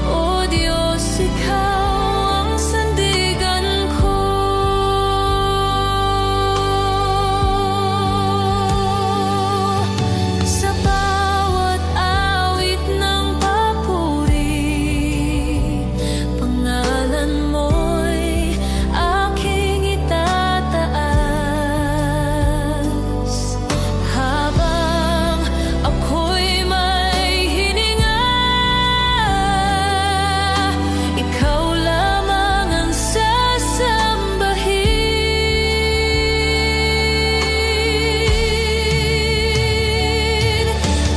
O Diyos, ikaw ang sandigan ko. Sa bawat awit ng papuri, pangalan mo'y aking itataas. Habang ako'y may hininga, ikaw lamang ang sasambahin.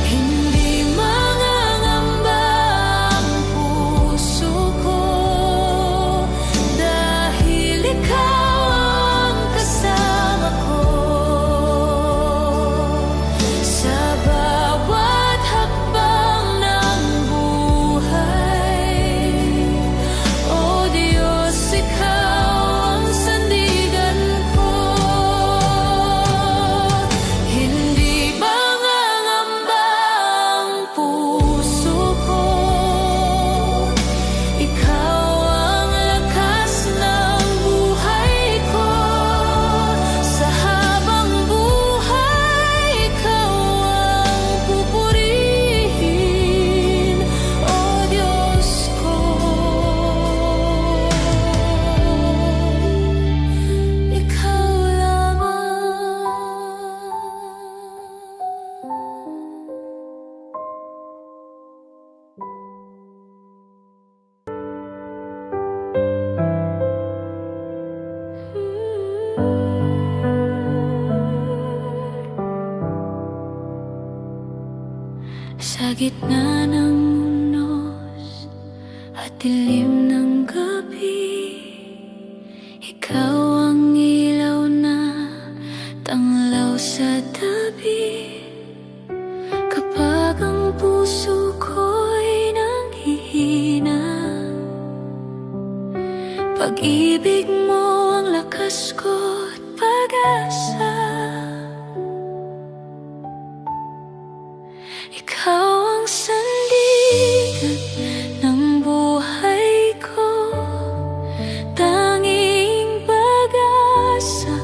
Hindi mangangamba ang puso ko, dahil ikaw ang kasama ko. Sa bawat hakbang ng buhay, O Diyos, ikaw ang sandigan ko. Hindi mangangamba ang puso ko, ikaw ang lakas ng buhay ko. Sa habang buhay, ikaw ang pupurihin, O Diyos ko. Ikaw lamang. Sa gitna ng unos at dilim ng gabi, ikaw ang ilaw na tanglaw sa tabi. Kapag ang puso ko'y nanghihina, pag-ibig mo ang lakas ko't pag-asa. Ikaw ang sandigan ng buhay ko, tanging pag-asa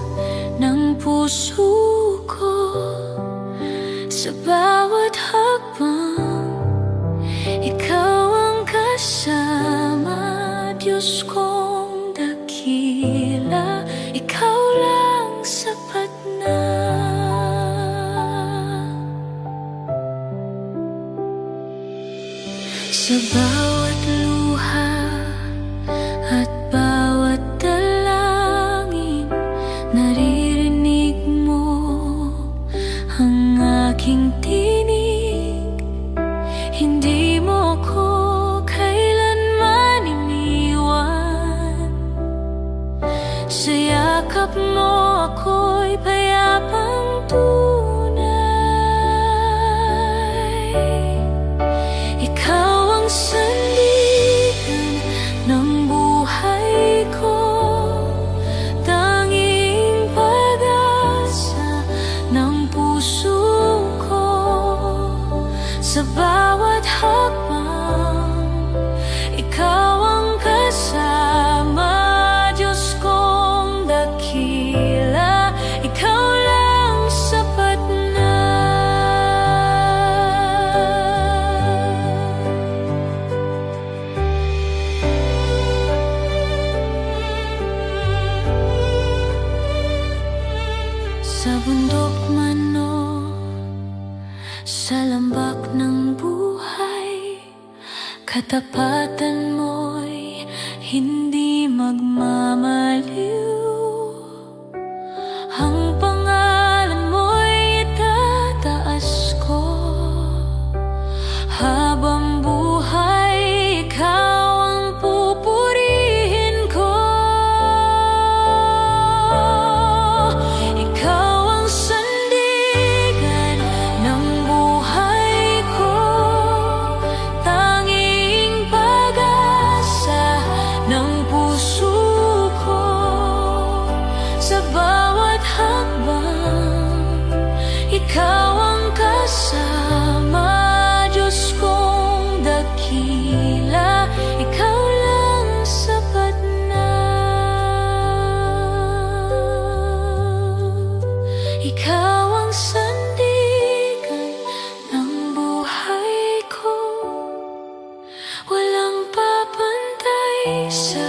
ng puso ko. Sa bawat hakbang, ikaw ang kasama. Diyos kong dakila, ikaw lang sapat na. Sa bawat luha at bawat dalangin, naririnig mo ang aking tinig. Hindi mo yakap mo ako'y payapang tunay. Ikaw ang sandigan ng buhay ko, tanging pag-asa ng puso ko. Sa bawat hakbang, ikaw ang kasama. Diyos kong dakila, ikaw lang sapat na. Sa bundok man o sa lambak ng buhay, katapatan mo'y hindi magmamaliw. Ang pangalan mo'y itataas ko habang buhay, ikaw ang pupurihin ko. Ikaw ang sandigan ng buhay ko, tanging pag-asa ng puso ko. Sa bawat hakbang, ikaw ang kasama. Diyos kong dakila, ikaw lang sapat na. Ikaw ang sandigan ng buhay ko, walang papantay sa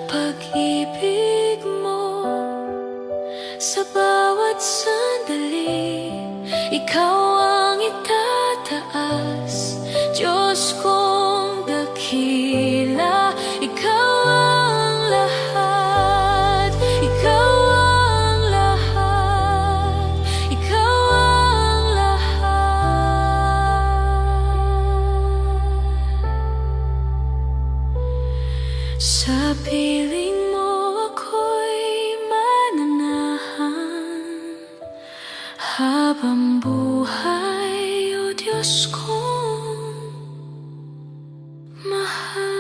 pag-ibig mo. Sa bawat sandali, ikaw ang itataas. Diyos kong dakila, ikaw ang lahat. Ikaw ang lahat. Ikaw ang lahat. Sa piling mo ako'y mananahan habang buhay, o Diyos kong mahal.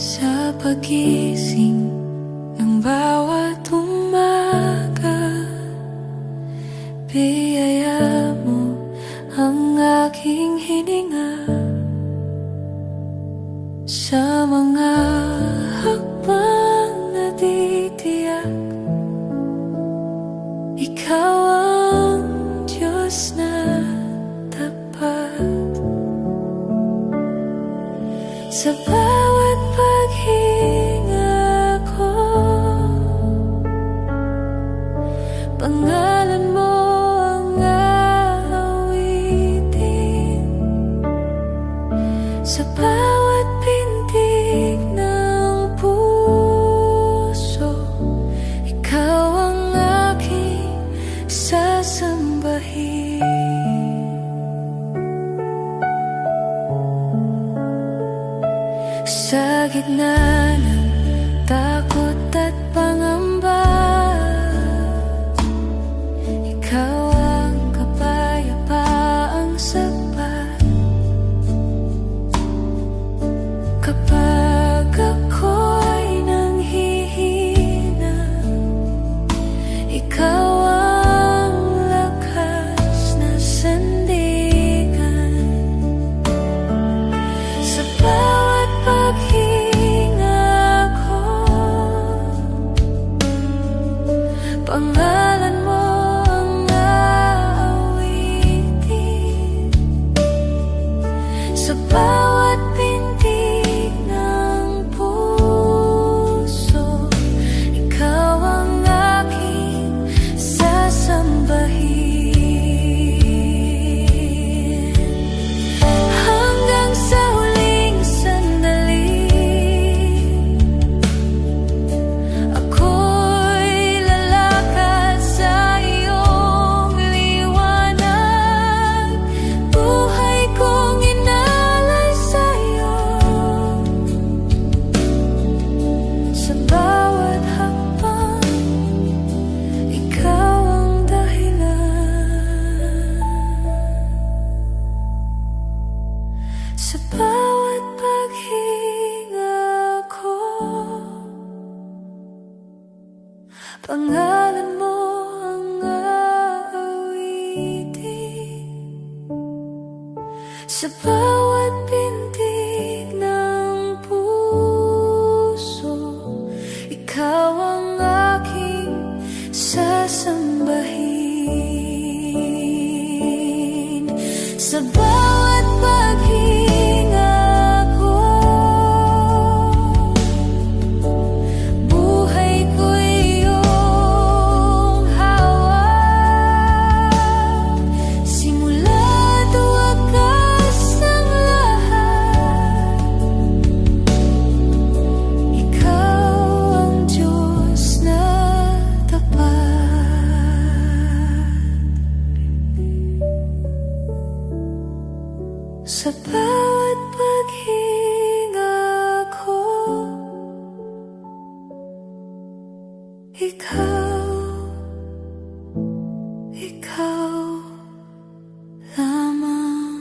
Sa pagising ng bawat umaga, biyaya mo ang aking hininga. Sa mga hakbang na di tiyak, ikaw ang Diyos na tapat. Sa bawat paghinga ko, pangalan mo ang aawitin. Sa bawat pintig ng puso, ikaw ang aking sasambahin. Sa gitna ng takot at pangamba, ikaw ang kapayapaang sapat. Kapag ako'y nanghihina, ikaw ang lakas na sandigan. Sa bawat paghinga ko, pangalan mo ang Sa bawat pintig ng puso, ikaw ang aking sasambahin. Sa bawat paghinga ko, buhay ko'y iyong hawak. Simula't wakas ng lahat, ikaw ang Diyos na tapat. Sa bawat paghinga ko, ikaw lamang.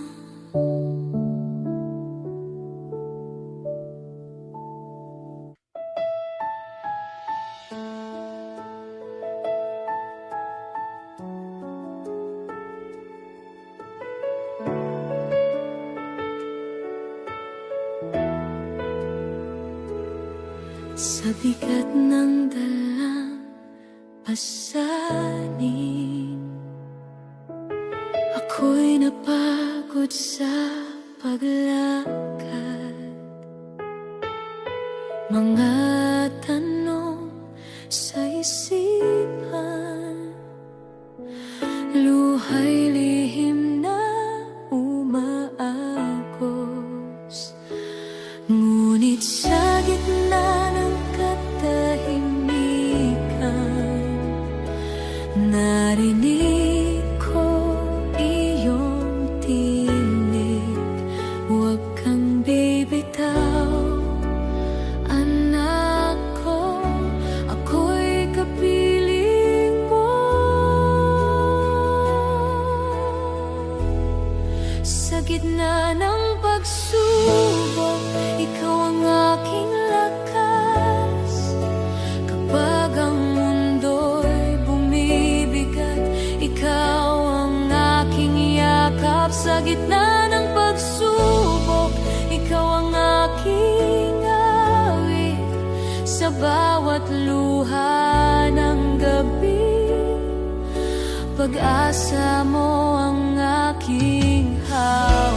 Sa bigat ng dalang pasanin, ako'y napagod sa paglakad. Mga tanong sa isipan, luha'y lihim na umaagos. Ngunit sa gitna ng katahimikan, narinig ko iyong tinig. Huwag kang bibitaw, anak ko, ako'y kapiling mo. Sa gitna ng pagsubok, ikaw ang aking lakas. Kapag ang mundo'y bumibigat, ikaw ang aking yakap. Sa gitna ng pagsubok, ikaw ang aking awit. Sa bawat luha ng gabi, pag-asa mo ang aking hawak.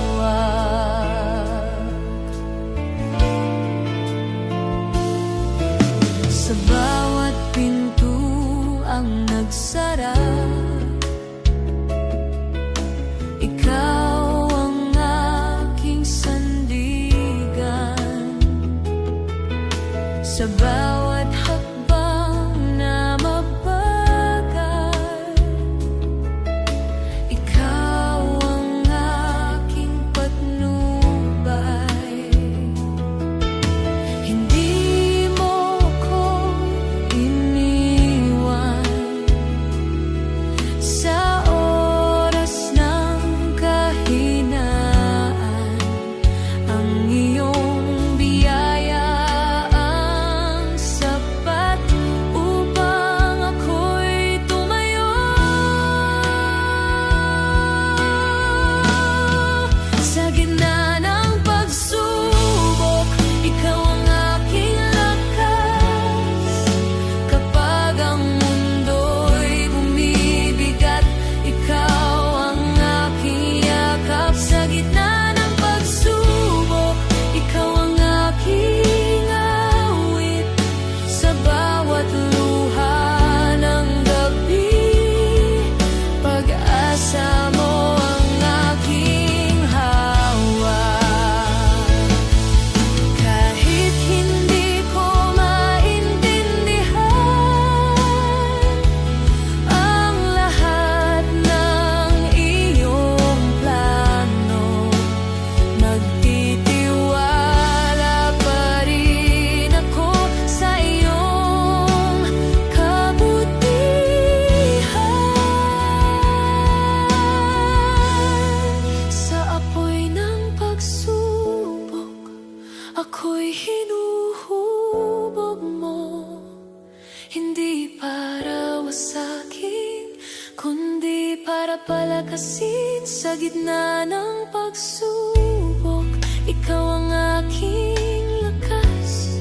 Sa bawat pintuang nagsara, ikaw ang aking sandigan. Sa bawat hakbang na mabagal, ikaw ang aking patnubay. para palakasin sa gitna ng pagsubok. Ikaw ang aking lakas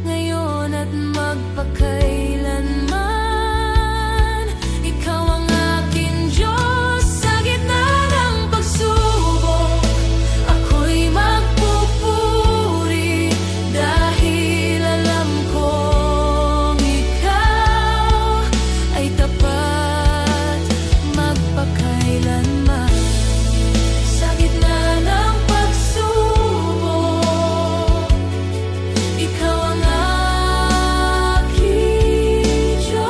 ngayon at magpakailanman. Ikaw ang aking Diyos sa gitna ng pagsubok. Ako'y magpupuri dahil alam kong ikaw ay tapat magpakailanman. Sa gitna ng pagsubok, ikaw ang aking Diyos.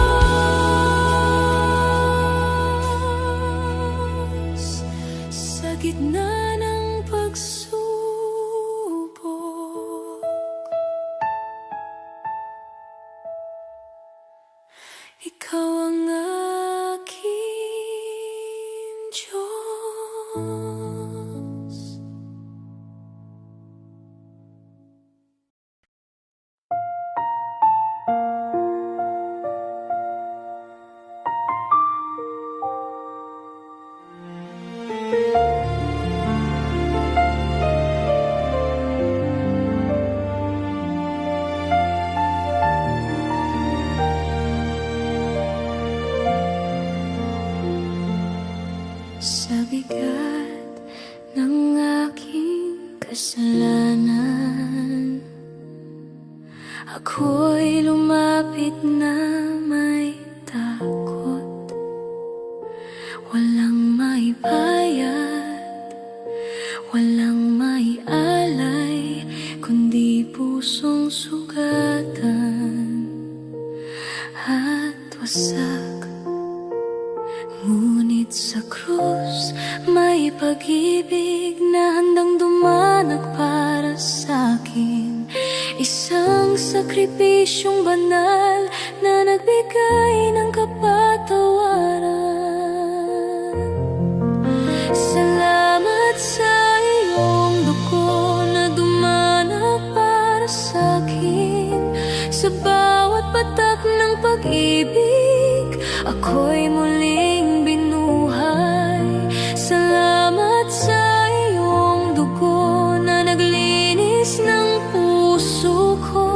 Sa gitna ng pagsubok, ikaw ang aking Diyos. Sa bigat ng aking kasalanan, ako'y lumapit na may takot. Walang maibayad, walang maialay, kundi pusong sugatan at wasak. Ngunit sa krus, may pag-ibig na handang dumanak para sa'kin. Isang sakripisyong banal na nagbigay ng kapatawaran. Salamat sa iyong dugo na dumanak para sa'kin. Sa bawat patak ng pag-ibig, ako'y muling binuhay. Salamat sa iyong dugo na naglinis ng puso ko.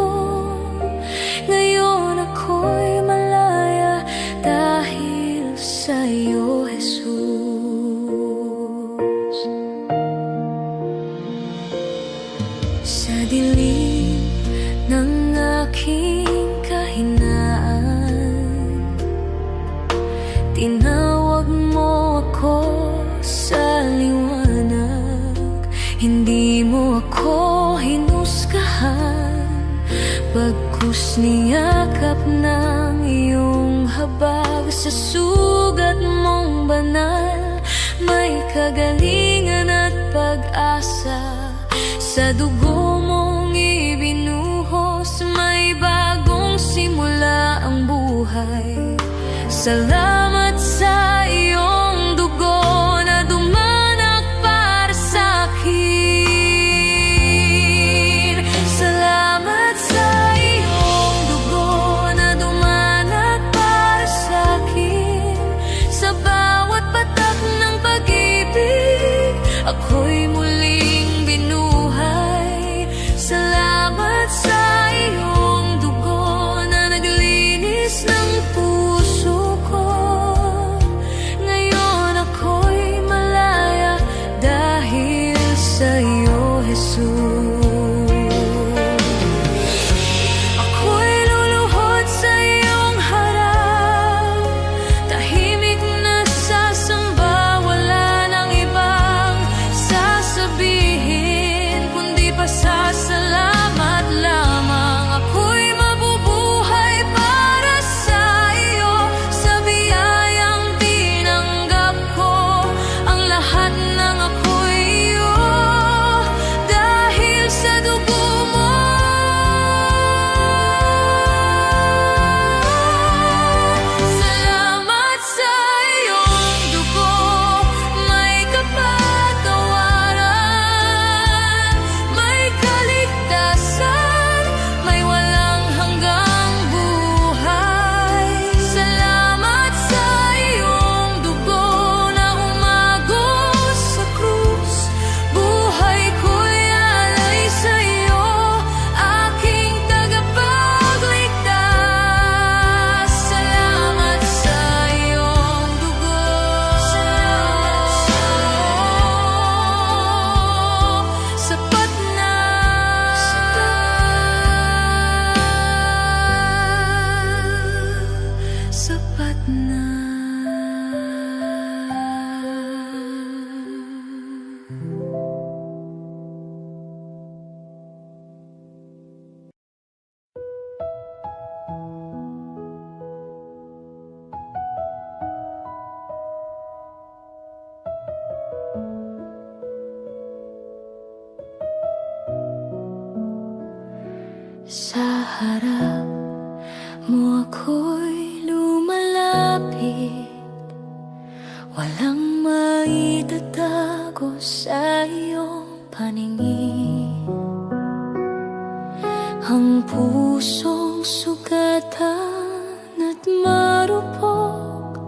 Ngayon ako'y malaya dahil sa iyo, Jesus. Sa dilim ng aking kahinaan, tinawag mo ako sa liwanag. Hindi mo ako hinusgahan, bagkus niyakap ng iyong habag. Sa sugat mong banal, may kagalingan at pag-asa. Sa dugo mong ibinuhos, may bagong simula ang buhay. Salamat sa iyong dugo na dumanak para sa'kin. Salamat sa iyong dugo na dumanak para sa'kin. Sa bawat patak ng pag-ibig, ako'y muling binuhay. Salamat sa iyong dugo na naglinis ng puso ko. Sa harap mo ako'y lumalapit, walang maitatago sa iyong paningin. Ang pusong sugatan at marupok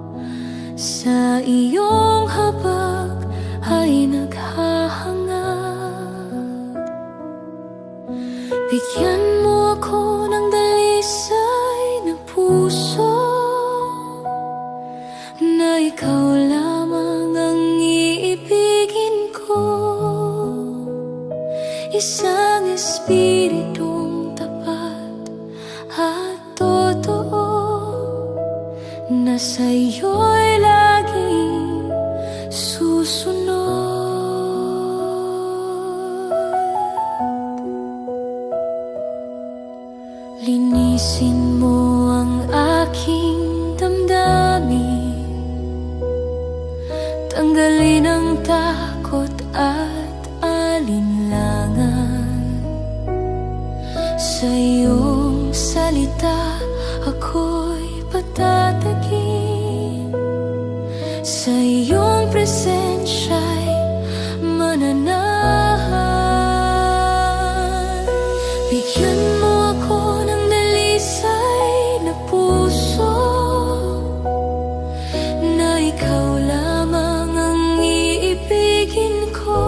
sa iyong habag ay naghahangad. Bigyan mo ako ng dalisay na puso, na ikaw lamang ang iibigin ko. Isang espiritong tapat at totoo, na sa'yo'y laging susunod. Linisin mo ang aking damdamin, tanggalin ang takot at alinlangan. Sa iyong salita ako'y patatagin, sa iyong presensya'y mananahan. Bigyan mo ako ng dalisay na puso, na ikaw lamang ang iibigin ko.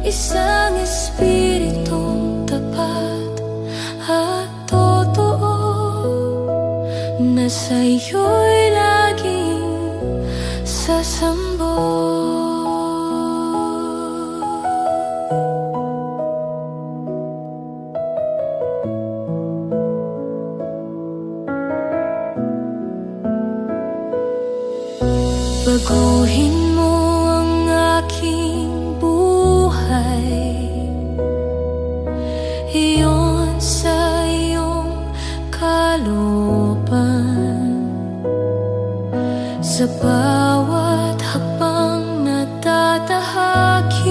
Isang espiritong tapat at totoo, na sa'yo'y laging sasambot. Baguhin mo ang aking buhay, iyon sa iyong kalooban. Sa bawat hakbang na tatahakin,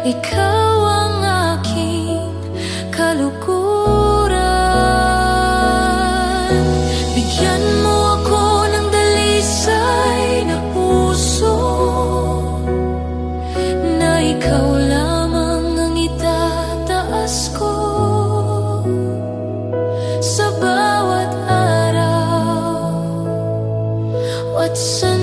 ikaw ang aking kalukuran. Bigyan mo ako ng dalisay na puso, na ikaw lamang ang itataas ko. Sa bawat araw at sa